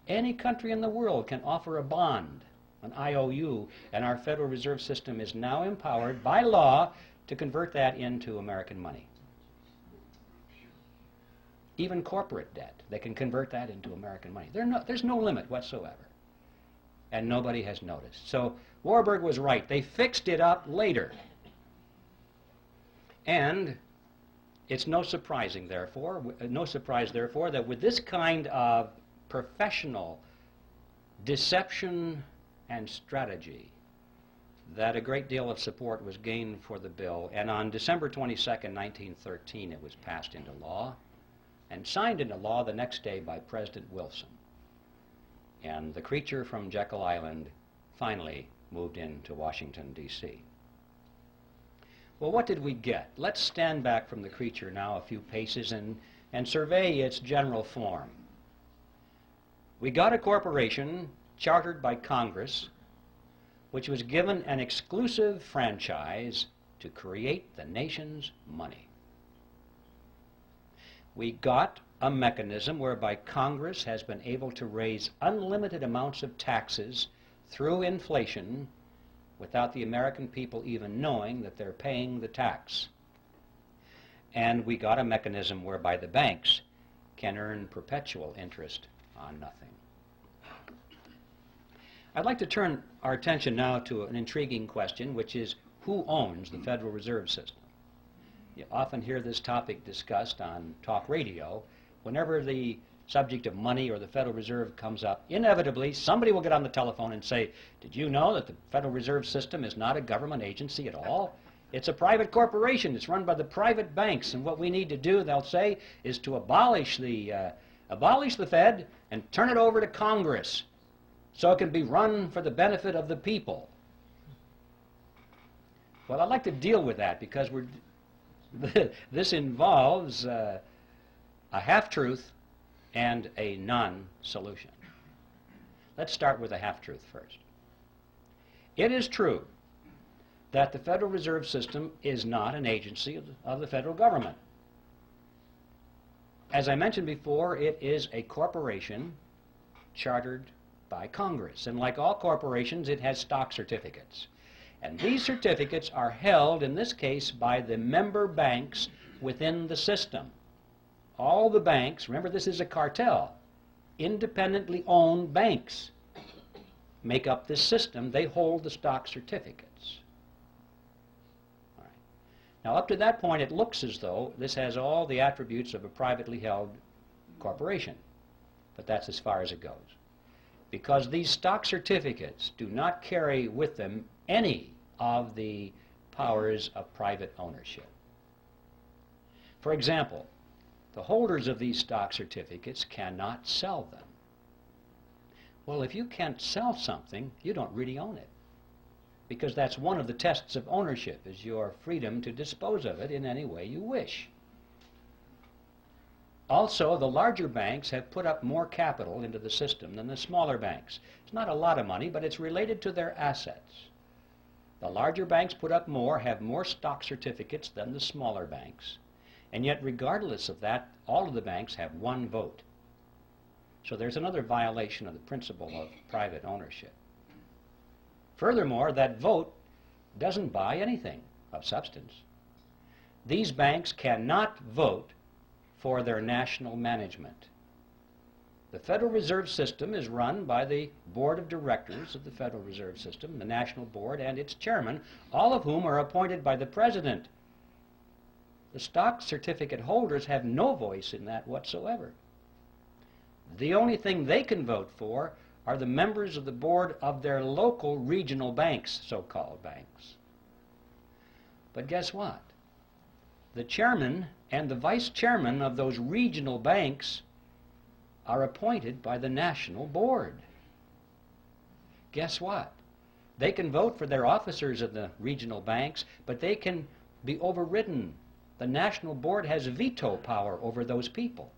Any country in the world can offer a bond, an IOU, and our Federal Reserve System is now empowered by law to convert that into American money. Even corporate debt, they can convert that into American money. There's no limit whatsoever. And nobody has noticed. So Warburg was right. They fixed it up later. And it's no surprise, therefore, that with this kind of professional deception and strategy that a great deal of support was gained for the bill, and on December 22nd, 1913, it was passed into law and signed into law the next day by President Wilson. And the creature from Jekyll Island finally moved into Washington, D.C. Well, what did we get? Let's stand back from the creature now a few paces and survey its general form. We got a corporation chartered by Congress, which was given an exclusive franchise to create the nation's money. We got a mechanism whereby Congress has been able to raise unlimited amounts of taxes through inflation without the American people even knowing that they're paying the tax. And we got a mechanism whereby the banks can earn perpetual interest on nothing. I'd like to turn our attention now to an intriguing question, which is who owns the Federal Reserve System? You often hear this topic discussed on talk radio. Whenever the subject of money or the Federal Reserve comes up, inevitably somebody will get on the telephone and say, did you know that the Federal Reserve System is not a government agency at all? It's a private corporation. It's run by the private banks, and what we need to do, they'll say, is to abolish the Fed and turn it over to Congress so it can be run for the benefit of the people. Well, I'd like to deal with that because this involves a half-truth and a non-solution. Let's start with a half-truth first. It is true that the Federal Reserve System is not an agency of the federal government. As I mentioned before, it is a corporation chartered by Congress, and like all corporations, it has stock certificates. And these certificates are held, in this case, by the member banks within the system. All the banks, remember this is a cartel, independently owned banks make up this system. They hold the stock certificates. All right. Now up to that point it looks as though this has all the attributes of a privately held corporation, but that's as far as it goes. Because these stock certificates do not carry with them any of the powers of private ownership. For example, the holders of these stock certificates cannot sell them. Well, if you can't sell something, you don't really own it, because that's one of the tests of ownership, is your freedom to dispose of it in any way you wish. Also, the larger banks have put up more capital into the system than the smaller banks. It's not a lot of money, but it's related to their assets. The larger banks put up more, have more stock certificates than the smaller banks. And yet, regardless of that, all of the banks have one vote. So there's another violation of the principle of private ownership. Furthermore, that vote doesn't buy anything of substance. These banks cannot vote for their national management. The Federal Reserve System is run by the Board of Directors of the Federal Reserve System, the National Board, and its chairman, all of whom are appointed by the President. The stock certificate holders have no voice in that whatsoever. The only thing they can vote for are the members of the board of their local regional banks, so-called banks. But guess what? The chairman and the vice chairman of those regional banks are appointed by the national board. Guess what? They can vote for their officers of the regional banks, but they can be overridden. The national board has veto power over those people.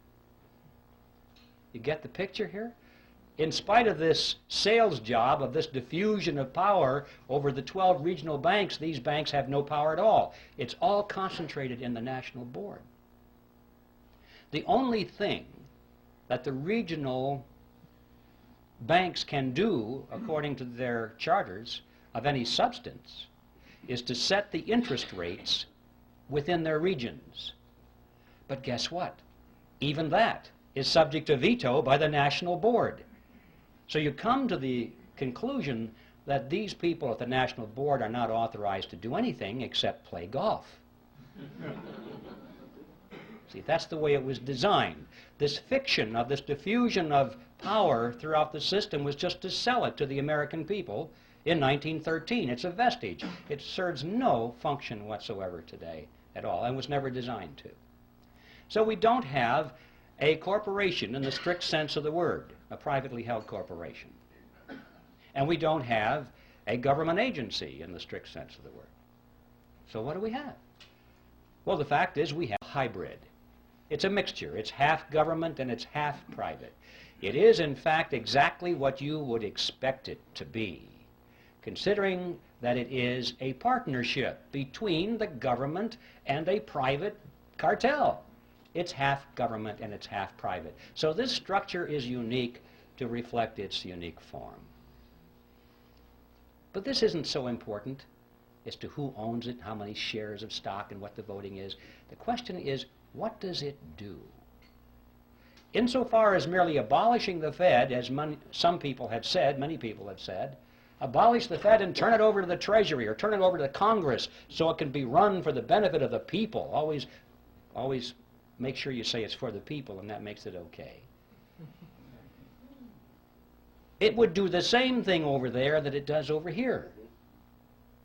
You get the picture here? In spite of this sales job, of this diffusion of power over the 12 regional banks, these banks have no power at all. It's all concentrated in the national board. The only thing that the regional banks can do, according to their charters, of any substance, is to set the interest rates within their regions. But guess what? Even that is subject to veto by the national board. So you come to the conclusion that these people at the national board are not authorized to do anything except play golf. See, that's the way it was designed. This fiction of this diffusion of power throughout the system was just to sell it to the American people in 1913. It's a vestige. It serves no function whatsoever today at all and was never designed to. So we don't have a corporation in the strict sense of the word, a privately held corporation. And we don't have a government agency in the strict sense of the word. So what do we have? Well, the fact is we have a hybrid. It's a mixture. It's half government and it's half private. It is, in fact, exactly what you would expect it to be, considering that it is a partnership between the government and a private cartel. It's half government and it's half private. So this structure is unique to reflect its unique form. But this isn't so important as to who owns it, how many shares of stock, and what the voting is. The question is, what does it do? Insofar as merely abolishing the Fed, as some people have said, many people have said, abolish the Fed and turn it over to the Treasury or turn it over to the Congress so it can be run for the benefit of the people. Always make sure you say it's for the people, and that makes it okay. It would do the same thing over there that it does over here.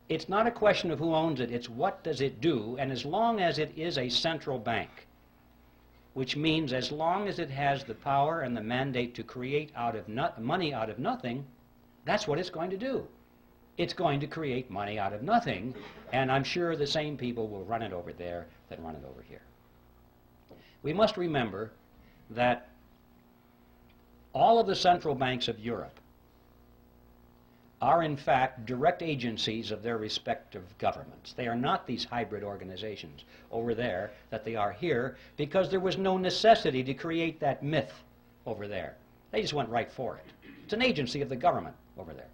It's not a question of who owns it, it's what does it do, and as long as it is a central bank, which means as long as it has the power and the mandate to create money out of nothing, that's what it's going to do. It's going to create money out of nothing, and I'm sure the same people will run it over there that run it over here. We must remember that all of the central banks of Europe are in fact direct agencies of their respective governments. They are not these hybrid organizations over there that they are here, because there was no necessity to create that myth over there. They just went right for it. It's an agency of the government over there.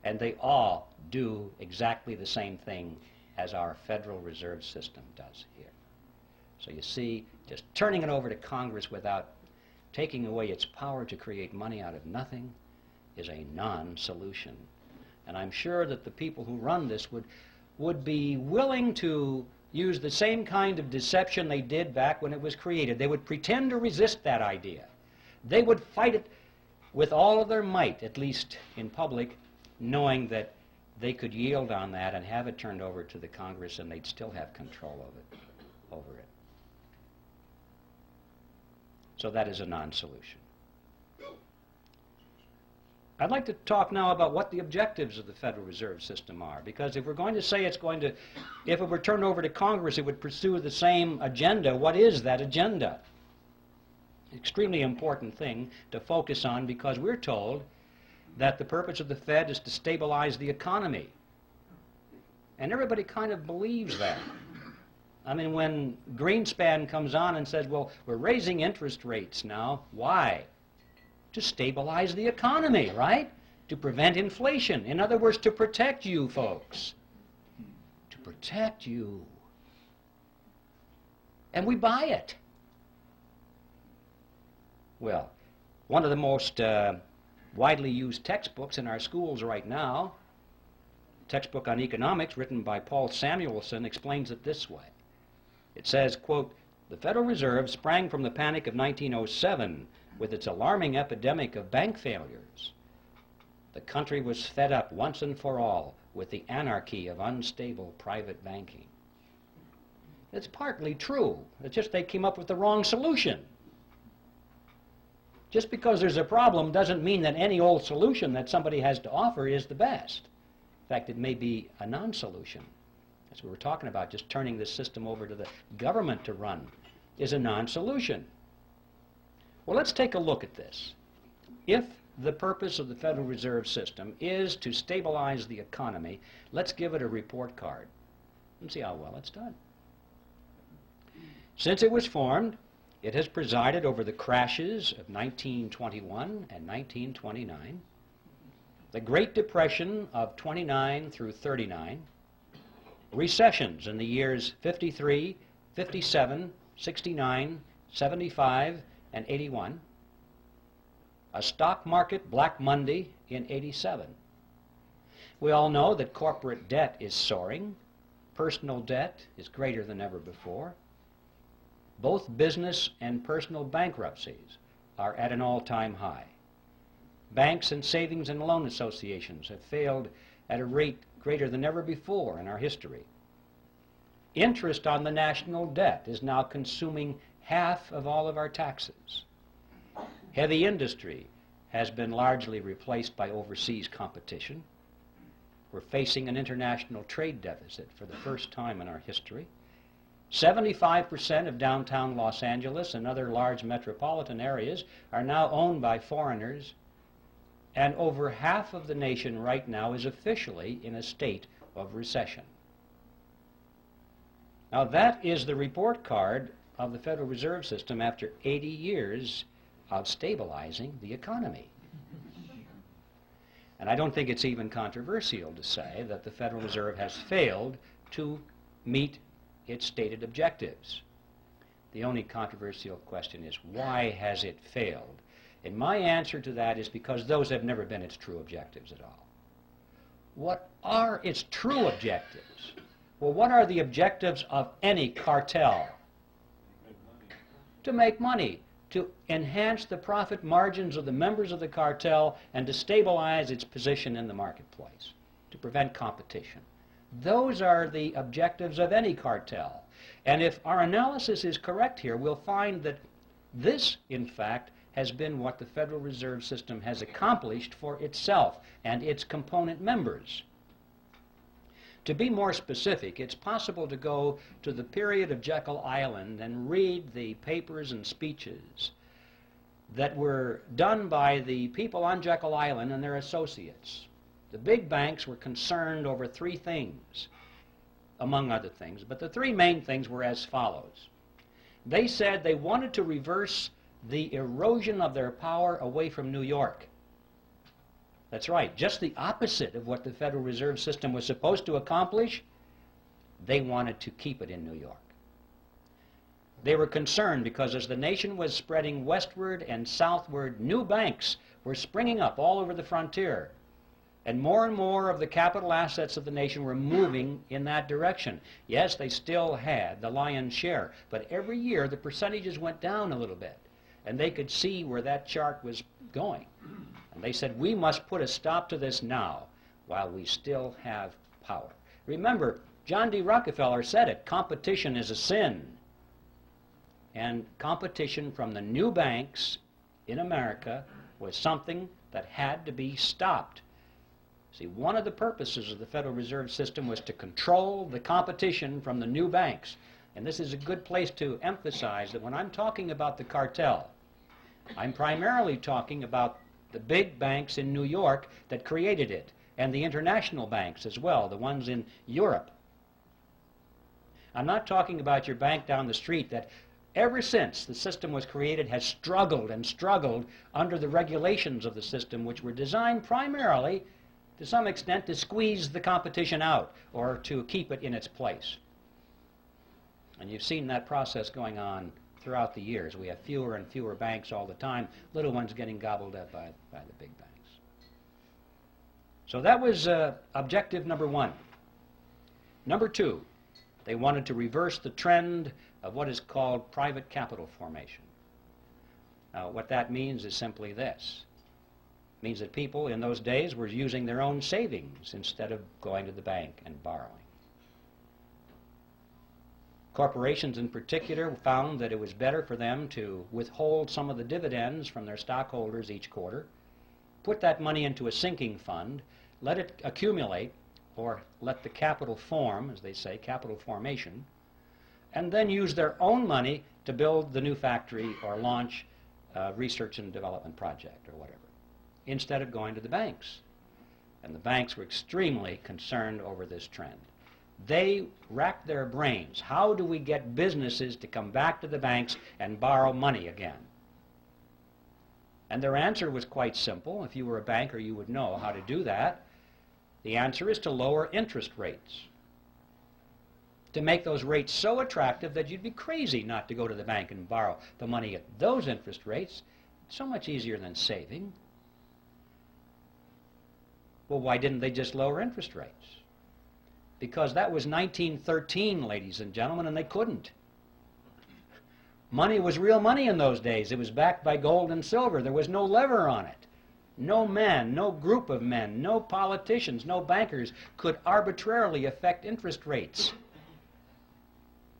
And they all do exactly the same thing as our Federal Reserve System does here. So you see, just turning it over to Congress without taking away its power to create money out of nothing is a non-solution. And I'm sure that the people who run this would be willing to use the same kind of deception they did back when it was created. They would pretend to resist that idea. They would fight it with all of their might, at least in public, knowing that they could yield on that and have it turned over to the Congress and they'd still have control of it, over it. So that is a non-solution. I'd like to talk now about what the objectives of the Federal Reserve System are, because if we're going to say it's going to, if it were turned over to Congress, it would pursue the same agenda. What is that agenda? Extremely important thing to focus on, because we're told that the purpose of the Fed is to stabilize the economy. And everybody kind of believes that. I mean, when Greenspan comes on and says, well, we're raising interest rates now, why? To stabilize the economy, right? To prevent inflation. In other words, to protect you folks. To protect you. And we buy it. Well, one of the most widely used textbooks in our schools right now, a textbook on economics written by Paul Samuelson, explains it this way. It says, quote, the Federal Reserve sprang from the panic of 1907 with its alarming epidemic of bank failures. The country was fed up once and for all with the anarchy of unstable private banking. It's partly true. It's just they came up with the wrong solution. Just because there's a problem doesn't mean that any old solution that somebody has to offer is the best. In fact, it may be a non-solution. As we were talking about, just turning this system over to the government to run is a non-solution. Well, let's take a look at this. If the purpose of the Federal Reserve System is to stabilize the economy, let's give it a report card and see how well it's done. Since it was formed, it has presided over the crashes of 1921 and 1929, the Great Depression of 29 through 39, recessions in the years 53, 57, 69, 75, and 81, a stock market Black Monday in 87. We all know that corporate debt is soaring, personal debt is greater than ever before, Both business and personal bankruptcies are at an all-time high. Banks and savings and loan associations have failed at a rate greater than ever before in our history. Interest on the national debt is now consuming half of all of our taxes. Heavy industry has been largely replaced by overseas competition. We're facing an international trade deficit for the first time in our history. 75% of downtown Los Angeles and other large metropolitan areas are now owned by foreigners, and over half of the nation right now is officially in a state of recession. Now that is the report card of the Federal Reserve System after 80 years of stabilizing the economy. And I don't think it's even controversial to say that the Federal Reserve has failed to meet its stated objectives. The only controversial question is, why has it failed? And my answer to that is because those have never been its true objectives at all. What are its true objectives? Well, what are the objectives of any cartel? To make money, to enhance the profit margins of the members of the cartel, and to stabilize its position in the marketplace, to prevent competition. Those are the objectives of any cartel. And if our analysis is correct here, we'll find that this, in fact, has been what the Federal Reserve System has accomplished for itself and its component members. To be more specific, it's possible to go to the period of Jekyll Island and read the papers and speeches that were done by the people on Jekyll Island and their associates. The big banks were concerned over three things, among other things, but the three main things were as follows. They said they wanted to reverse the erosion of their power away from New York. That's right, just the opposite of what the Federal Reserve System was supposed to accomplish. They wanted to keep it in New York. They were concerned because as the nation was spreading westward and southward, new banks were springing up all over the frontier. And more of the capital assets of the nation were moving in that direction. Yes, they still had the lion's share, but every year the percentages went down a little bit. And they could see where that chart was going. And they said, we must put a stop to this now while we still have power. Remember, John D. Rockefeller said it, competition is a sin. And competition from the new banks in America was something that had to be stopped. See, one of the purposes of the Federal Reserve System was to control the competition from the new banks. And this is a good place to emphasize that when I'm talking about the cartel, I'm primarily talking about the big banks in New York that created it, and the international banks as well, the ones in Europe. I'm not talking about your bank down the street that ever since the system was created has struggled and struggled under the regulations of the system, which were designed primarily, to some extent, to squeeze the competition out or to keep it in its place. And you've seen that process going on throughout the years. We have fewer and fewer banks all the time, little ones getting gobbled up by the big banks. So that was objective number one. Number two, they wanted to reverse the trend of what is called private capital formation. Now, what that means is simply this. It means that people in those days were using their own savings instead of going to the bank and borrowing. Corporations in particular found that it was better for them to withhold some of the dividends from their stockholders each quarter, put that money into a sinking fund, let it accumulate, or let the capital form, as they say, capital formation, and then use their own money to build the new factory or launch a research and development project or whatever, instead of going to the banks. And the banks were extremely concerned over this trend. They racked their brains. How do we get businesses to come back to the banks and borrow money again? And their answer was quite simple. If you were a banker, you would know how to do that. The answer is to lower interest rates, to make those rates so attractive that you'd be crazy not to go to the bank and borrow the money at those interest rates. So much easier than saving. Well, why didn't they just lower interest rates? Because that was 1913, ladies and gentlemen, and they couldn't. Money was real money in those days. It was backed by gold and silver. There was no lever on it. No man, no group of men, no politicians, no bankers could arbitrarily affect interest rates.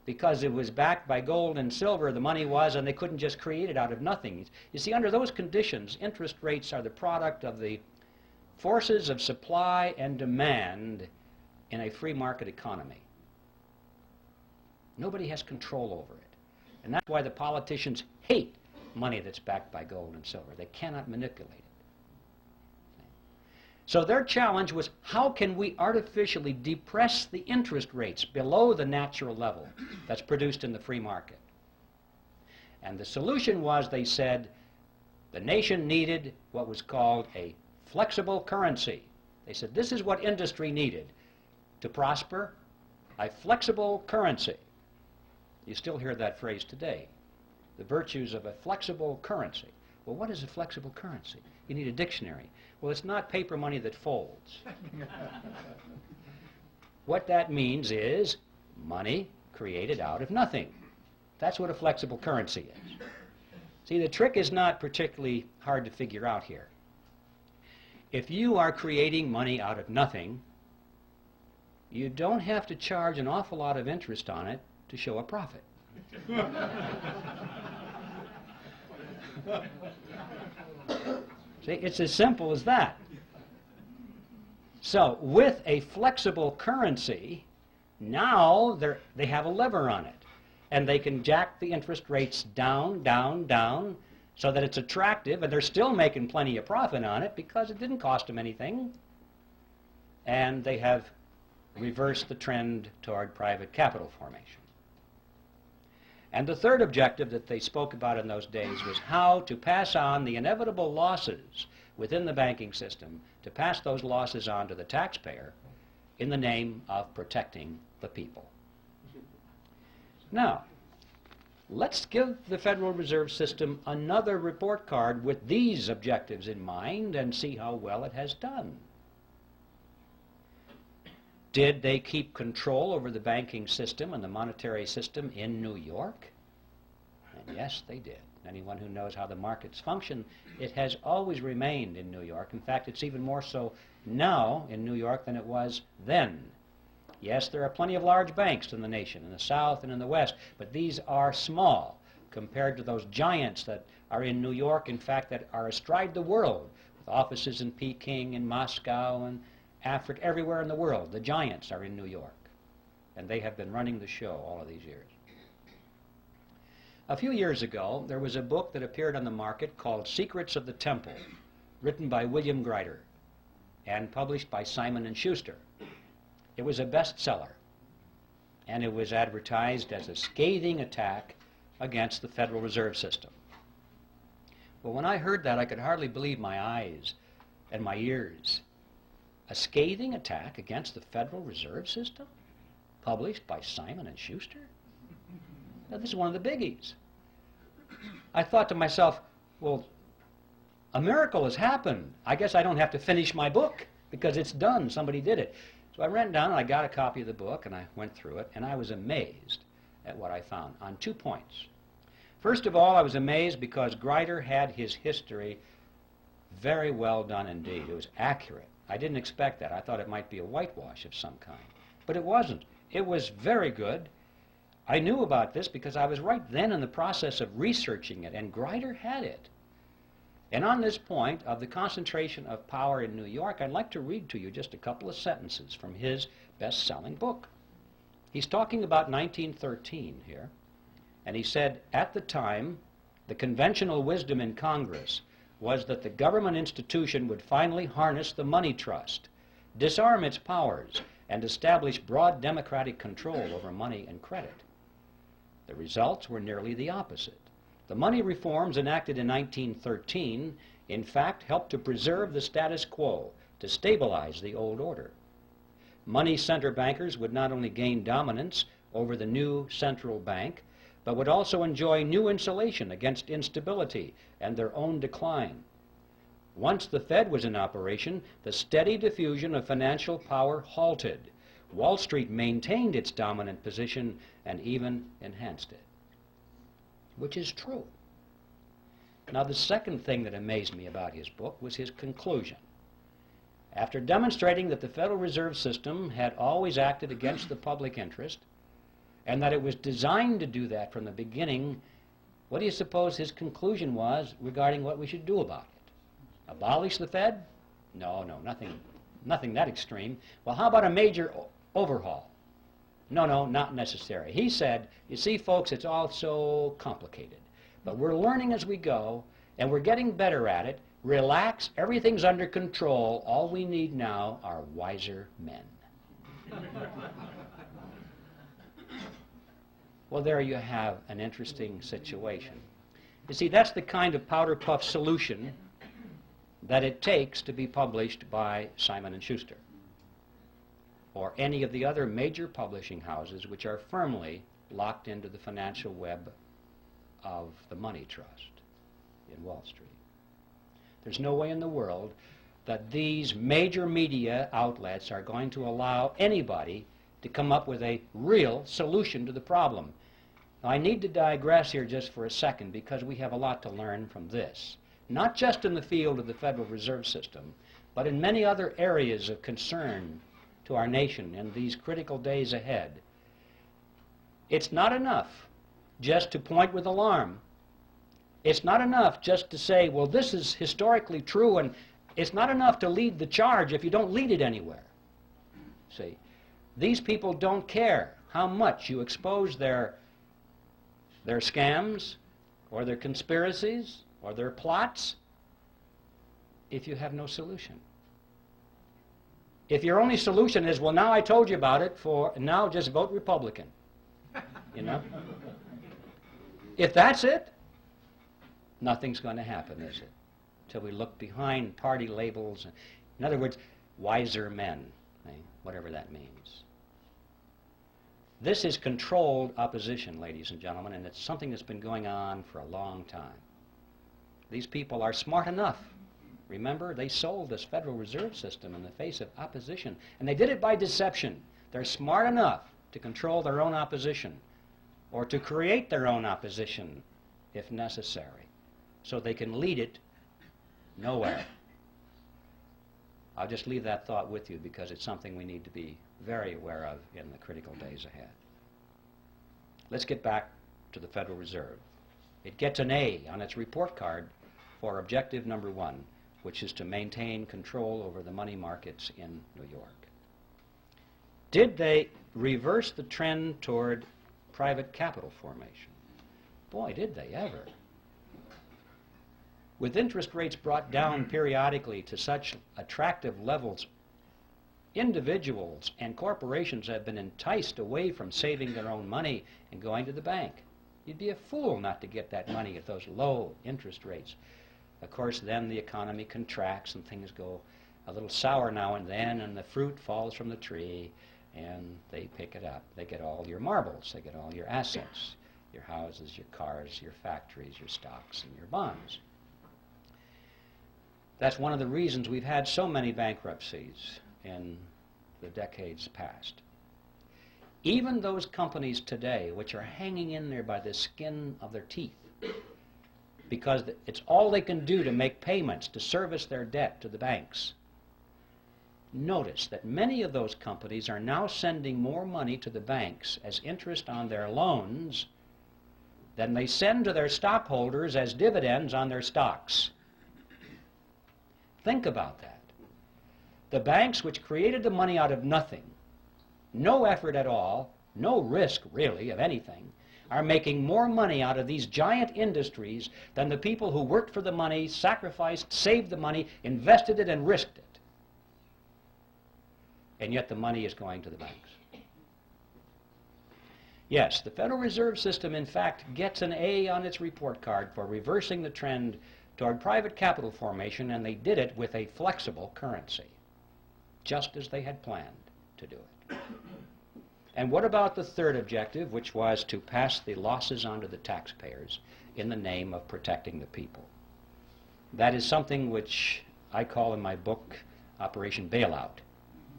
Because it was backed by gold and silver, the money was, and they couldn't just create it out of nothing. You see, under those conditions, interest rates are the product of the forces of supply and demand in a free market economy. Nobody has control over it. And that's why the politicians hate money that's backed by gold and silver. They cannot manipulate it. So their challenge was, how can we artificially depress the interest rates below the natural level that's produced in the free market? And the solution was, they said, the nation needed what was called a flexible currency. They said, this is what industry needed to prosper, a flexible currency. You still hear that phrase today, the virtues of a flexible currency. Well, what is a flexible currency? You need a dictionary. Well, it's not paper money that folds. What that means is money created out of nothing. That's what a flexible currency is. See, the trick is not particularly hard to figure out here. If you are creating money out of nothing, you don't have to charge an awful lot of interest on it to show a profit. See, it's as simple as that. So, with a flexible currency, now they have a lever on it. And they can jack the interest rates down, down, down, so that it's attractive, and they're still making plenty of profit on it because it didn't cost them anything. And they have reversed the trend toward private capital formation. And the third objective that they spoke about in those days was how to pass on the inevitable losses within the banking system, to pass those losses on to the taxpayer in the name of protecting the people. Now, let's give the Federal Reserve System another report card with these objectives in mind and see how well it has done. Did they keep control over the banking system and the monetary system in New York? And yes, they did. Anyone who knows how the markets function, it has always remained in New York. In fact, it's even more so now in New York than it was then. Yes, there are plenty of large banks in the nation, in the South and in the West, but these are small compared to those giants that are in New York, in fact, that are astride the world, with offices in Peking and Moscow and Africa, everywhere in the world. The giants are in New York, and they have been running the show all of these years. A few years ago, there was a book that appeared on the market called Secrets of the Temple, written by William Grider and published by Simon & Schuster. It was a bestseller, and it was advertised as a scathing attack against the Federal Reserve System. Well, when I heard that, I could hardly believe my eyes and my ears. A scathing attack against the Federal Reserve System, published by Simon & Schuster? Now, this is one of the biggies. I thought to myself, well, a miracle has happened. I guess I don't have to finish my book because it's done. Somebody did it. So I ran down and I got a copy of the book and I went through it, and I was amazed at what I found on 2 points. First of all, I was amazed because Grider had his history very well done indeed. It was accurate. I didn't expect that. I thought it might be a whitewash of some kind. But it wasn't. It was very good. I knew about this because I was right then in the process of researching it, and Grider had it. And on this point of the concentration of power in New York, I'd like to read to you just a couple of sentences from his best-selling book. He's talking about 1913 here, and he said, at the time, the conventional wisdom in Congress was that the government institution would finally harness the money trust, disarm its powers, and establish broad democratic control over money and credit. The results were nearly the opposite. The money reforms enacted in 1913, in fact, helped to preserve the status quo, to stabilize the old order. Money center bankers would not only gain dominance over the new central bank, but would also enjoy new insulation against instability and their own decline. Once the Fed was in operation, the steady diffusion of financial power halted. Wall Street maintained its dominant position and even enhanced it. which is true. Now, the second thing that amazed me about his book was his conclusion. After demonstrating that the Federal Reserve System had always acted against the public interest, and that it was designed to do that from the beginning, what do you suppose his conclusion was regarding what we should do about it? Abolish the Fed? No, nothing that extreme. Well, how about a major overhaul? No, not necessary. He said, you see, folks, it's all so complicated. But we're learning as we go, and we're getting better at it. Relax, everything's under control. All we need now are wiser men. Well, there you have an interesting situation. You see, that's the kind of powder puff solution that it takes to be published by Simon & Schuster or any of the other major publishing houses which are firmly locked into the financial web of the money trust in Wall Street. There's no way in the world that these major media outlets are going to allow anybody to come up with a real solution to the problem. Now, I need to digress here just for a second because we have a lot to learn from this, not just in the field of the Federal Reserve System, but in many other areas of concern to our nation in these critical days ahead. It's not enough just to point with alarm. It's not enough just to say, well, this is historically true, and it's not enough to lead the charge if you don't lead it anywhere. See, these people don't care how much you expose their scams or their conspiracies or their plots if you have no solution. If your only solution is, well, now I told you about it, now just vote Republican, you know? If that's it, nothing's going to happen, is it? Till we look behind party labels. In other words, wiser men, whatever that means. This is controlled opposition, ladies and gentlemen, and it's something that's been going on for a long time. These people are smart enough. Remember, they sold this Federal Reserve System in the face of opposition, and they did it by deception. They're smart enough to control their own opposition or to create their own opposition if necessary, so they can lead it nowhere. I'll just leave that thought with you because it's something we need to be very aware of in the critical days ahead. Let's get back to the Federal Reserve. It gets an A on its report card for objective number 1, which is to maintain control over the money markets in New York. Did they reverse the trend toward private capital formation? Boy, did they ever. With interest rates brought down periodically to such attractive levels, individuals and corporations have been enticed away from saving their own money and going to the bank. You'd be a fool not to get that money at those low interest rates. Of course, then the economy contracts and things go a little sour now and then, and the fruit falls from the tree, and they pick it up. They get all your marbles. They get all your assets, your houses, your cars, your factories, your stocks, and your bonds. That's one of the reasons we've had so many bankruptcies in the decades past. Even those companies today which are hanging in there by the skin of their teeth because it's all they can do to make payments to service their debt to the banks. Notice that many of those companies are now sending more money to the banks as interest on their loans than they send to their stockholders as dividends on their stocks. Think about that. The banks which created the money out of nothing, no effort at all, no risk really of anything, are making more money out of these giant industries than the people who worked for the money, sacrificed, saved the money, invested it, and risked it. And yet the money is going to the banks. Yes, the Federal Reserve System, in fact, gets an A on its report card for reversing the trend toward private capital formation, and they did it with a flexible currency, just as they had planned to do it. And what about the third objective, which was to pass the losses onto the taxpayers in the name of protecting the people? That is something which I call in my book Operation Bailout,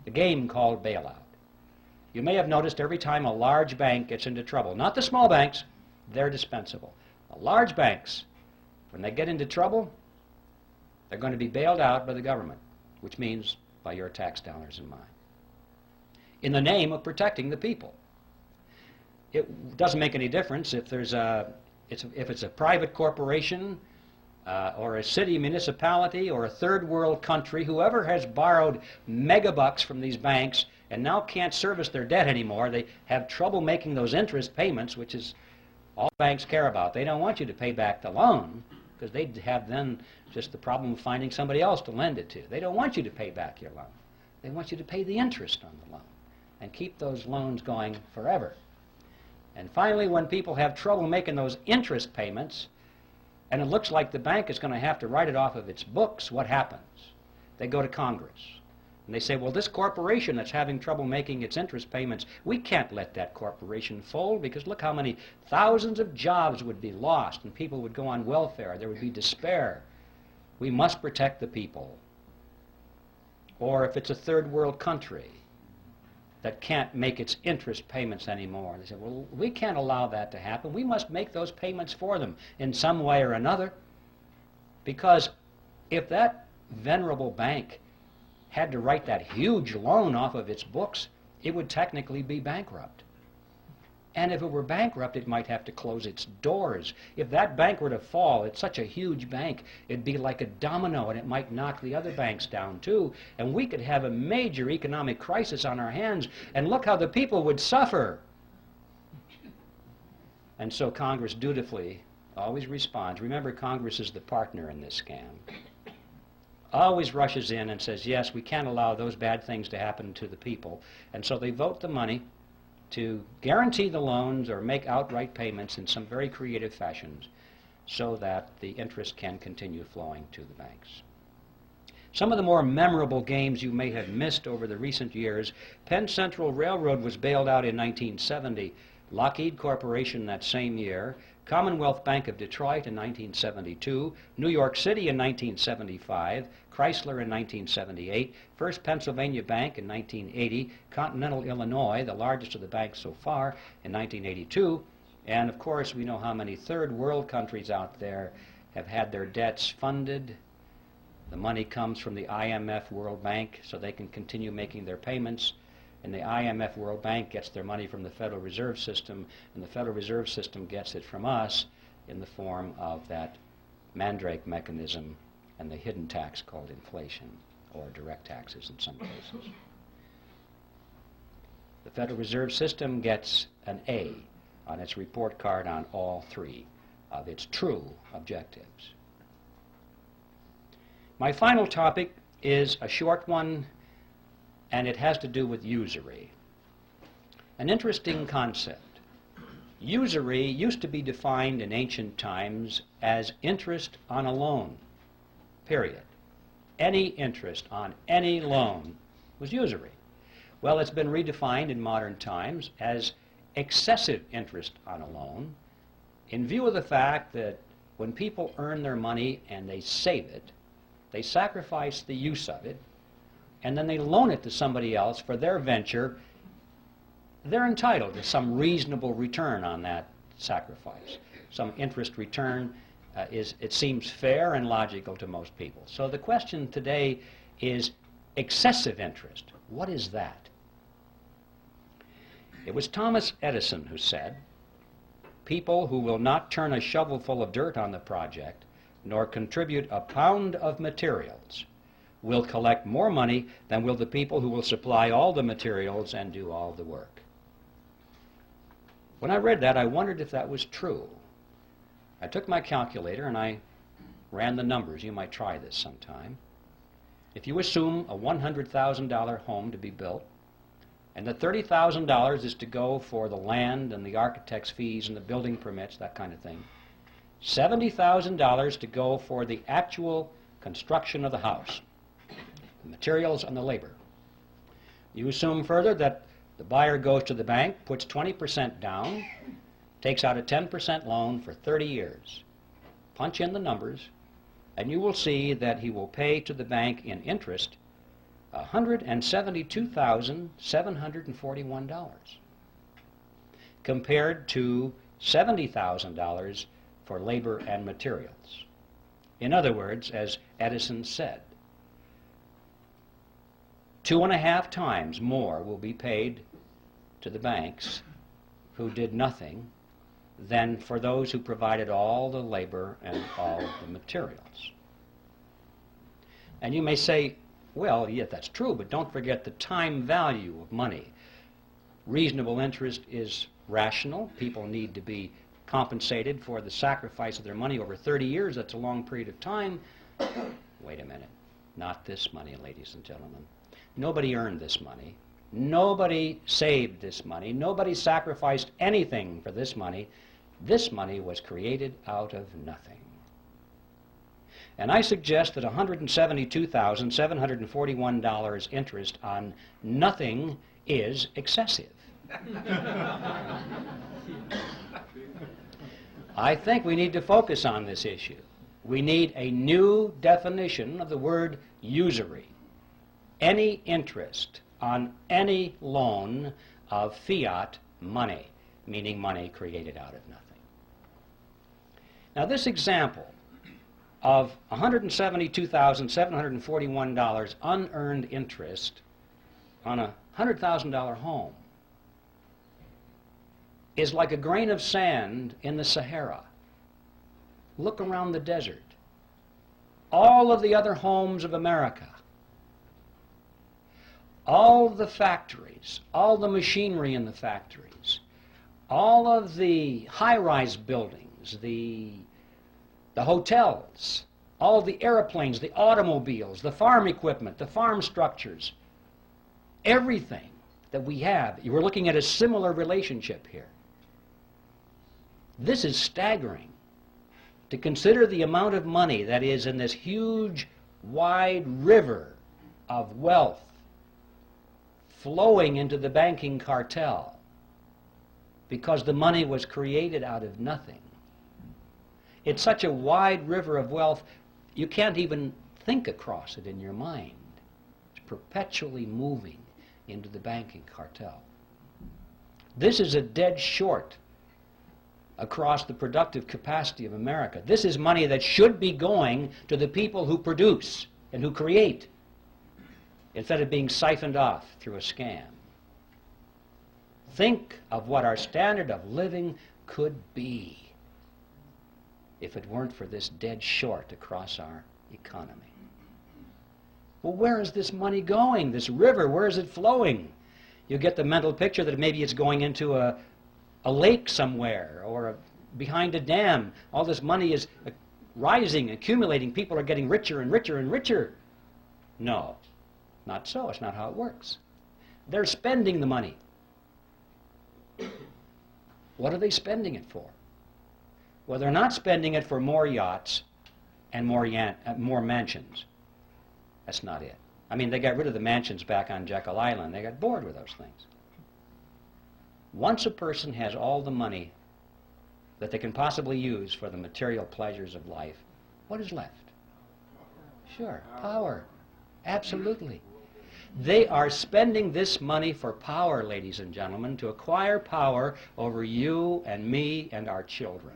the game called bailout. You may have noticed every time a large bank gets into trouble, not the small banks, they're dispensable. Large banks, when they get into trouble, they're going to be bailed out by the government, which means by your tax dollars and mine, in the name of protecting the people. It doesn't make any difference if it's a private corporation or a city municipality or a third world country. Whoever has borrowed megabucks from these banks and now can't service their debt anymore, they have trouble making those interest payments, which is all banks care about. They don't want you to pay back the loan, because they'd have then just the problem of finding somebody else to lend it to. They don't want you to pay back your loan. They want you to pay the interest on the loan and keep those loans going forever. And finally, when people have trouble making those interest payments, and it looks like the bank is going to have to write it off of its books, what happens? They go to Congress. And they say, well, this corporation that's having trouble making its interest payments, we can't let that corporation fold, because look how many thousands of jobs would be lost and people would go on welfare. There would be despair. We must protect the people. Or if it's a third world country that can't make its interest payments anymore, they say, well, we can't allow that to happen. We must make those payments for them in some way or another, because if that venerable bank had to write that huge loan off of its books, it would technically be bankrupt. And if it were bankrupt, it might have to close its doors. If that bank were to fall, it's such a huge bank, it'd be like a domino, and it might knock the other banks down too, and we could have a major economic crisis on our hands, and look how the people would suffer. And so Congress dutifully always responds. Remember, Congress is the partner in this scam. Always rushes in and says, yes, we can't allow those bad things to happen to the people. And so they vote the money to guarantee the loans or make outright payments in some very creative fashions so that the interest can continue flowing to the banks. Some of the more memorable games you may have missed over the recent years: Penn Central Railroad was bailed out in 1970, Lockheed Corporation that same year, Commonwealth Bank of Detroit in 1972, New York City in 1975, Chrysler in 1978, First Pennsylvania Bank in 1980, Continental Illinois, the largest of the banks so far, in 1982, and of course we know how many third world countries out there have had their debts funded. The money comes from the IMF World Bank so they can continue making their payments. And the IMF World Bank gets their money from the Federal Reserve System, and the Federal Reserve System gets it from us in the form of that Mandrake Mechanism and the hidden tax called inflation, or direct taxes in some cases. The Federal Reserve System gets an A on its report card on all three of its true objectives. My final topic is a short one, and it has to do with usury. An interesting concept. Usury used to be defined in ancient times as interest on a loan, period. Any interest on any loan was usury. Well, it's been redefined in modern times as excessive interest on a loan, in view of the fact that when people earn their money and they save it, they sacrifice the use of it, and then they loan it to somebody else for their venture. They're entitled to some reasonable return on that sacrifice. Some interest return it seems fair and logical to most people. So the question today is excessive interest. What is that? It was Thomas Edison who said, "People who will not turn a shovelful of dirt on the project, nor contribute a pound of materials, will collect more money than will the people who will supply all the materials and do all the work." When I read that, I wondered if that was true. I took my calculator and I ran the numbers. You might try this sometime. If you assume a $100,000 home to be built, and that $30,000 is to go for the land and the architect's fees and the building permits, that kind of thing, $70,000 to go for the actual construction of the house, the materials and the labor. You assume further that the buyer goes to the bank, puts 20% down, takes out a 10% loan for 30 years. Punch in the numbers, and you will see that he will pay to the bank in interest $172,741, compared to $70,000 for labor and materials. In other words, as Edison said, 2.5 times more will be paid to the banks who did nothing than for those who provided all the labor and all the materials. And you may say, well, yeah, that's true, but don't forget the time value of money. Reasonable interest is rational. People need to be compensated for the sacrifice of their money over 30 years. That's a long period of time. Wait a minute. Not this money, ladies and gentlemen. Nobody earned this money. Nobody saved this money. Nobody sacrificed anything for this money. This money was created out of nothing. And I suggest that $172,741 interest on nothing is excessive. I think we need to focus on this issue. We need a new definition of the word usury. Any interest on any loan of fiat money, meaning money created out of nothing. Now this example of $172,741 unearned interest on a $100,000 home is like a grain of sand in the Sahara. Look around the desert. All of the other homes of America, all the factories, all the machinery in the factories, all of the high-rise buildings, the hotels, all the airplanes, the automobiles, the farm equipment, the farm structures, everything that we have, we're looking at a similar relationship here. This is staggering. To consider the amount of money that is in this huge, wide river of wealth flowing into the banking cartel because the money was created out of nothing. It's such a wide river of wealth, you can't even think across it in your mind. It's perpetually moving into the banking cartel. This is a dead short across the productive capacity of America. This is money that should be going to the people who produce and who create, instead of being siphoned off through a scam. Think of what our standard of living could be if it weren't for this dead short across our economy. Well, where is this money going? This river, where is it flowing? You get the mental picture that maybe it's going into a lake somewhere or behind a dam. All this money is rising, accumulating. People are getting richer and richer and richer. No, not so. It's not how it works. They're spending the money. What are they spending it for? Well, they're not spending it for more yachts and more mansions. That's not it. I mean, they got rid of the mansions back on Jekyll Island. They got bored with those things. Once a person has all the money that they can possibly use for the material pleasures of life, what is left? Sure, power. Absolutely. They are spending this money for power, ladies and gentlemen, to acquire power over you and me and our children.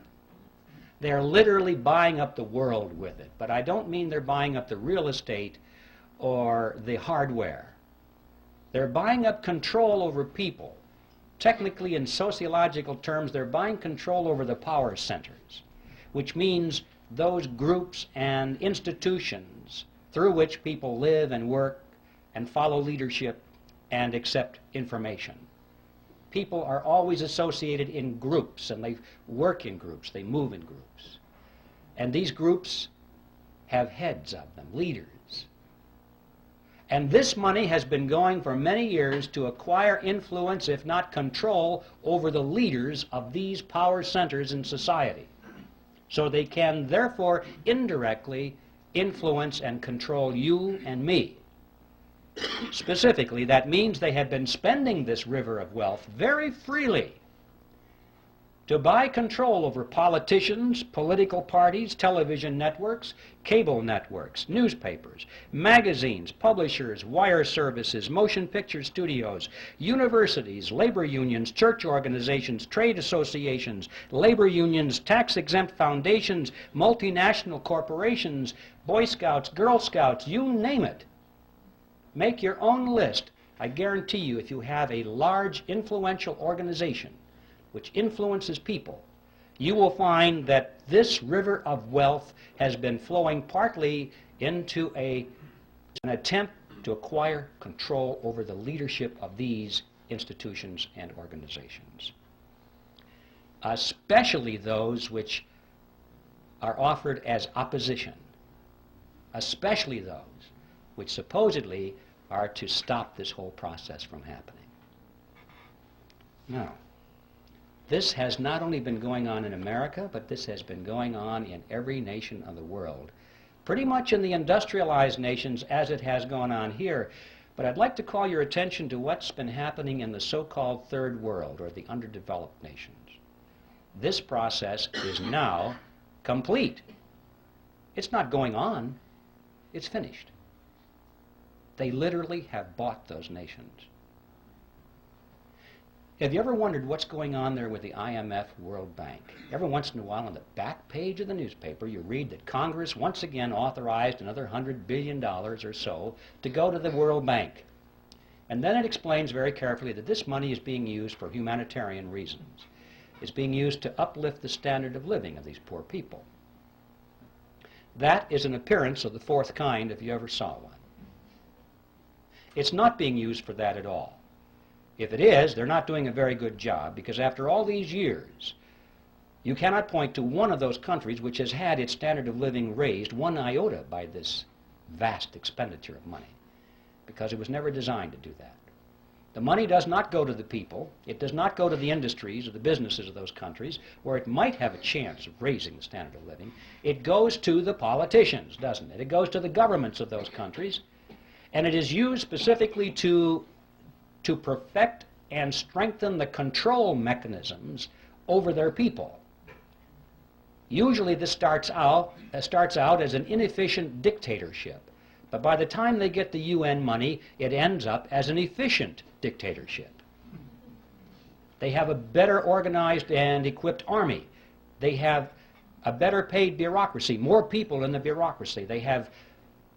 They're literally buying up the world with it. But I don't mean they're buying up the real estate or the hardware. They're buying up control over people. Technically, in sociological terms, they're buying control over the power centers, which means those groups and institutions through which people live and work and follow leadership and accept information. People are always associated in groups, and they work in groups, they move in groups. And these groups have heads of them, leaders. And this money has been going for many years to acquire influence, if not control, over the leaders of these power centers in society. So they can, therefore, indirectly influence and control you and me. Specifically, that means they have been spending this river of wealth very freely to buy control over politicians, political parties, television networks, cable networks, newspapers, magazines, publishers, wire services, motion picture studios, universities, labor unions, church organizations, trade associations, labor unions, tax-exempt foundations, multinational corporations, Boy Scouts, Girl Scouts, you name it. Make your own list. I guarantee you, if you have a large, influential organization which influences people, you will find that this river of wealth has been flowing partly into an attempt to acquire control over the leadership of these institutions and organizations, especially those which are offered as opposition, especially those which supposedly are to stop this whole process from happening. Now, this has not only been going on in America, but this has been going on in every nation of the world, pretty much in the industrialized nations as it has gone on here. But I'd like to call your attention to what's been happening in the so-called third world, or the underdeveloped nations. This process is now complete. It's not going on, it's finished. They literally have bought those nations. Have you ever wondered what's going on there with the IMF, World Bank? Every once in a while on the back page of the newspaper you read that Congress once again authorized another $100 billion or so to go to the World Bank. And then it explains very carefully that this money is being used for humanitarian reasons. It's being used to uplift the standard of living of these poor people. That is an appearance of the fourth kind if you ever saw one. It's not being used for that at all. If it is, they're not doing a very good job, because after all these years, you cannot point to one of those countries which has had its standard of living raised one iota by this vast expenditure of money, because it was never designed to do that. The money does not go to the people. It does not go to the industries or the businesses of those countries where it might have a chance of raising the standard of living. It goes to the politicians, doesn't it? It goes to the governments of those countries, and it is used specifically to perfect and strengthen the control mechanisms over their people. Usually this starts out as an inefficient dictatorship, but by the time they get the UN money, it ends up as an efficient dictatorship. They have a better organized and equipped army. They have a better paid bureaucracy, more people in the bureaucracy. They have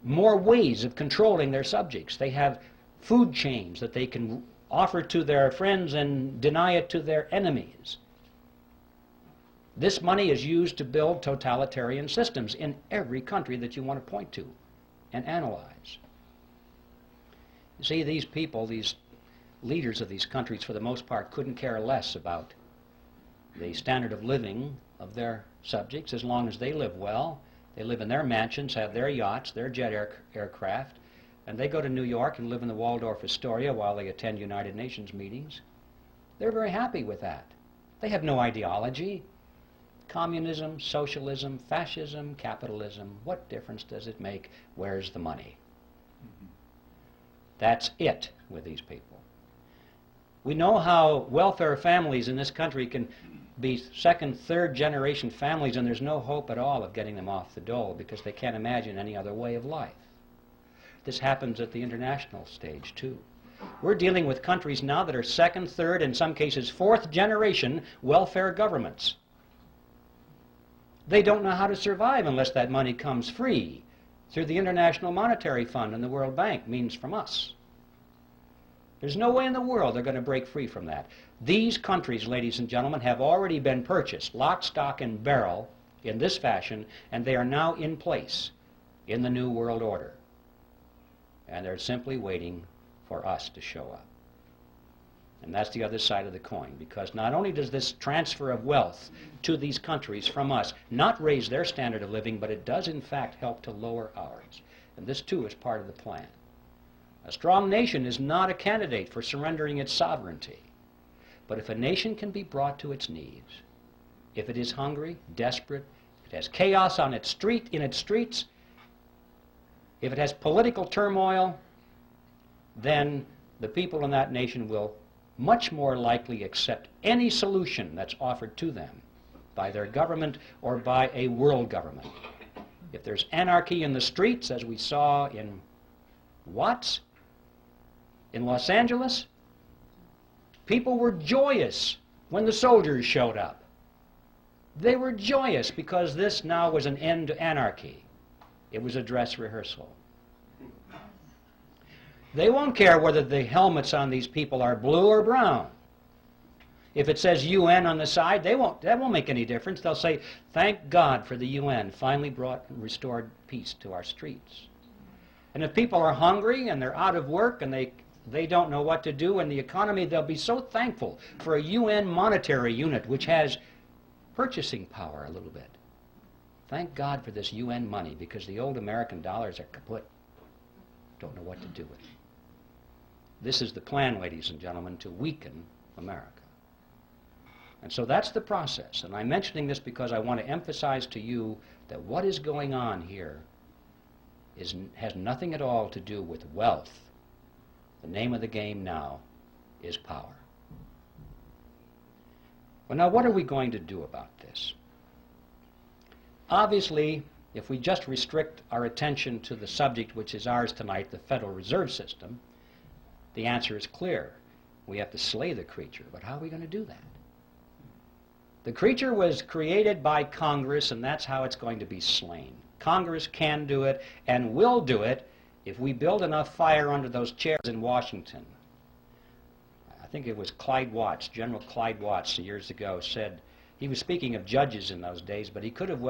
more ways of controlling their subjects. They have food chains that they can offer to their friends and deny it to their enemies. This money is used to build totalitarian systems in every country that you want to point to and analyze. You see, these people, these leaders of these countries, for the most part, couldn't care less about the standard of living of their subjects as long as they live well. They live in their mansions, have their yachts, their jet aircraft, and they go to New York and live in the Waldorf Astoria while they attend United Nations meetings. They're very happy with that. They have no ideology. Communism, socialism, fascism, capitalism, what difference does it make? Where's the money? That's it with these people. We know how welfare families in this country can be second, third generation families, and there's no hope at all of getting them off the dole because they can't imagine any other way of life. This happens at the international stage too. We're dealing with countries now that are second, third, in some cases fourth generation welfare governments. They don't know how to survive unless that money comes free through the International Monetary Fund and the World Bank, means from us. There's no way in the world they're going to break free from that. These countries, ladies and gentlemen, have already been purchased, lock, stock, and barrel, in this fashion, and they are now in place in the New World Order. And they're simply waiting for us to show up. And that's the other side of the coin, because not only does this transfer of wealth to these countries from us not raise their standard of living, but it does in fact help to lower ours. And this too is part of the plan. A strong nation is not a candidate for surrendering its sovereignty. But if a nation can be brought to its knees, if it is hungry, desperate, it has chaos on its in its streets, if it has political turmoil, then the people in that nation will much more likely accept any solution that's offered to them by their government or by a world government. If there's anarchy in the streets, as we saw in Watts, in Los Angeles, people were joyous when the soldiers showed up. They were joyous because this now was an end to anarchy. It was a dress rehearsal. They won't care whether the helmets on these people are blue or brown. If it says UN on the side, that won't make any difference. They'll say, thank God for the UN finally brought and restored peace to our streets. And if people are hungry and they're out of work and they don't know what to do in the economy, they'll be so thankful for a UN monetary unit which has purchasing power a little bit. Thank God for this UN money, because the old American dollars are kaput. Don't know what to do with it. This is the plan, ladies and gentlemen, to weaken America. And so that's the process. And I'm mentioning this because I want to emphasize to you that what is going on here has nothing at all to do with wealth. The name of the game now is power. Well, now, what are we going to do about this? Obviously, if we just restrict our attention to the subject which is ours tonight, the Federal Reserve System, the answer is clear. We have to slay the creature. But how are we going to do that? The creature was created by Congress, and that's how it's going to be slain. Congress can do it and will do it if we build enough fire under those chairs in Washington. I think it was Clyde Watts, General Clyde Watts, years ago, said, he was speaking of judges in those days, but he could have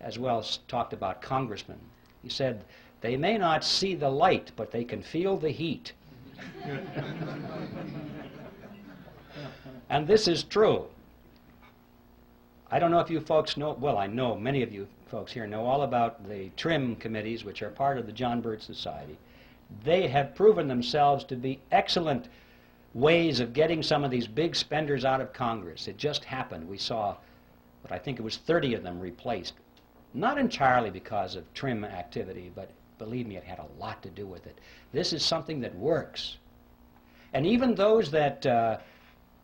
as well talked about congressmen. He said, they may not see the light, but they can feel the heat. And this is true. I don't know if you folks know, well, I know many of you folks here know all about the TRIM committees, which are part of the John Birch Society. They have proven themselves to be excellent ways of getting some of these big spenders out of Congress. It just happened. We saw, but I think it was 30 of them replaced. Not entirely because of TRIM activity, but believe me, it had a lot to do with it. This is something that works. And even those that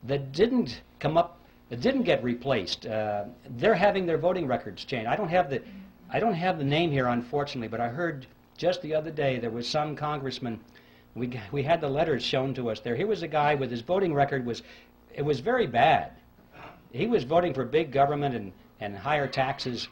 didn't come up, that didn't get replaced, they're having their voting records changed. I don't have the name here, unfortunately, but I heard just the other day there was some congressman. We had the letters shown to us there. Here was a guy with his voting record it was very bad. He was voting for big government and higher taxes.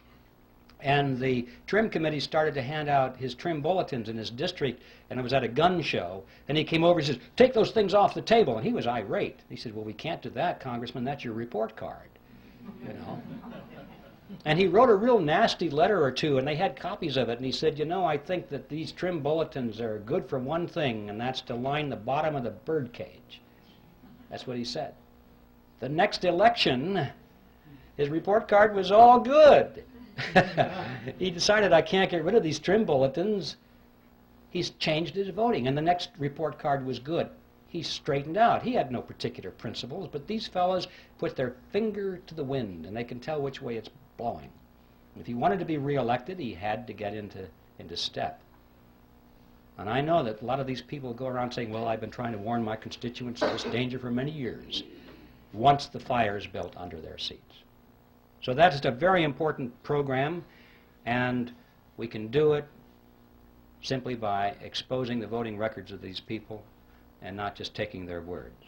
And the TRIM committee started to hand out his TRIM bulletins in his district, and it was at a gun show. And he came over and says, take those things off the table. And he was irate. He said, well, we can't do that, Congressman. That's your report card, you know. And he wrote a real nasty letter or two, and they had copies of it. And he said, you know, I think that these TRIM bulletins are good for one thing, and that's to line the bottom of the bird cage. That's what he said. The next election, his report card was all good. He decided, I can't get rid of these TRIM bulletins. He's changed his voting, and the next report card was good. He straightened out. He had no particular principles, but these fellows put their finger to the wind, and they can tell which way it's blowing. If he wanted to be reelected, he had to get into step. And I know that a lot of these people go around saying, well, I've been trying to warn my constituents of this danger for many years, once the fire is built under their seats. So that's a very important program, and we can do it simply by exposing the voting records of these people and not just taking their words.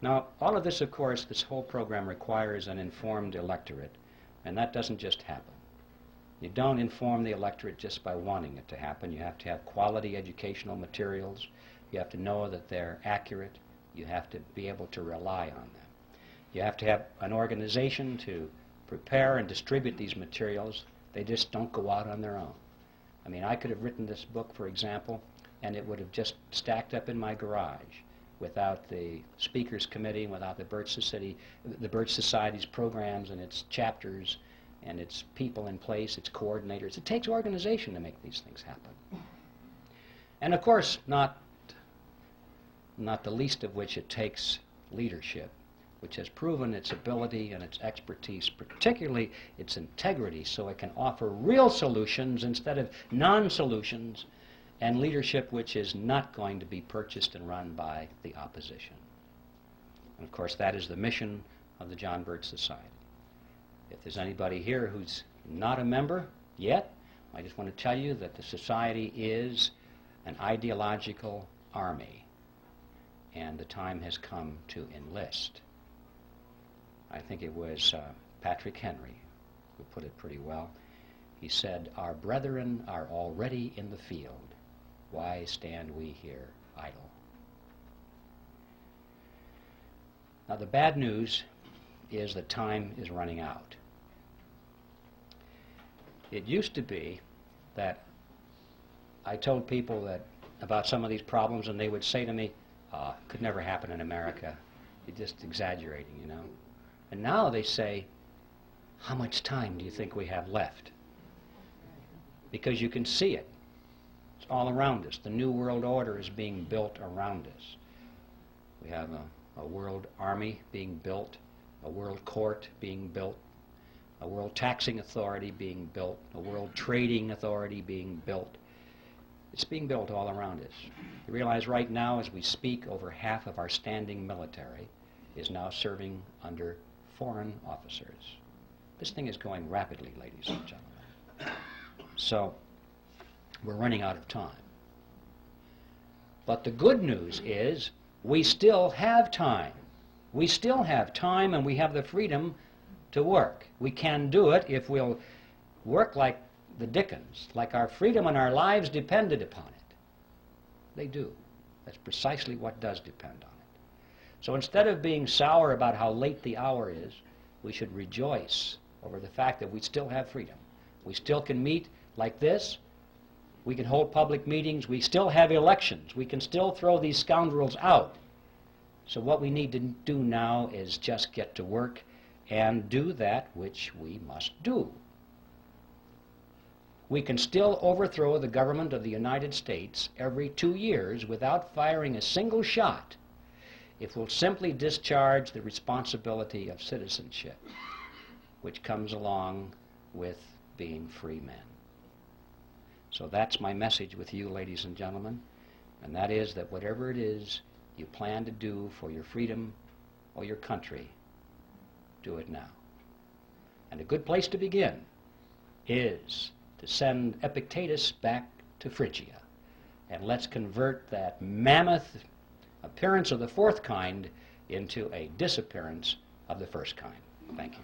Now, all of this, of course, this whole program requires an informed electorate, and that doesn't just happen. You don't inform the electorate just by wanting it to happen. You have to have quality educational materials. You have to know that they're accurate. You have to be able to rely on them. You have to have an organization to prepare and distribute these materials. They just don't go out on their own. I mean, I could have written this book, for example, and it would have just stacked up in my garage without the Speakers Committee, without the Birch Society's programs and its chapters and its people in place, its coordinators. It takes organization to make these things happen. And of course, not the least of which it takes leadership, which has proven its ability and its expertise, particularly its integrity, so it can offer real solutions instead of non-solutions, and leadership which is not going to be purchased and run by the opposition. And of course, that is the mission of the John Birch Society. If there's anybody here who's not a member yet, I just want to tell you that the Society is an ideological army, and the time has come to enlist. I think it was Patrick Henry who put it pretty well. He said, "Our brethren are already in the field. Why stand we here idle?" Now, the bad news is that time is running out. It used to be that I told people that about some of these problems, and they would say to me, could never happen in America. You're just exaggerating, you know. And now they say, how much time do you think we have left? Because you can see it. It's all around us. The New World Order is being built around us. We have a world army being built, a world court being built, a world taxing authority being built, a world trading authority being built. It's being built all around us. You realize right now, as we speak, over half of our standing military is now serving under foreign officers. This thing is going rapidly, ladies and gentlemen. So, we're running out of time. But the good news is, we still have time. We still have time, and we have the freedom to work. We can do it if we'll work like the Dickens, like our freedom and our lives depended upon it. They do. That's precisely what does depend on it. So instead of being sour about how late the hour is, we should rejoice over the fact that we still have freedom. We still can meet like this. We can hold public meetings. We still have elections. We can still throw these scoundrels out. So what we need to do now is just get to work and do that which we must do. We can still overthrow the government of the United States every 2 years without firing a single shot if we'll simply discharge the responsibility of citizenship, which comes along with being free men. So that's my message with you, ladies and gentlemen, and that is that whatever it is you plan to do for your freedom or your country, do it now. And a good place to begin is to send Epictetus back to Phrygia. And let's convert that mammoth appearance of the fourth kind into a disappearance of the first kind. Thank you.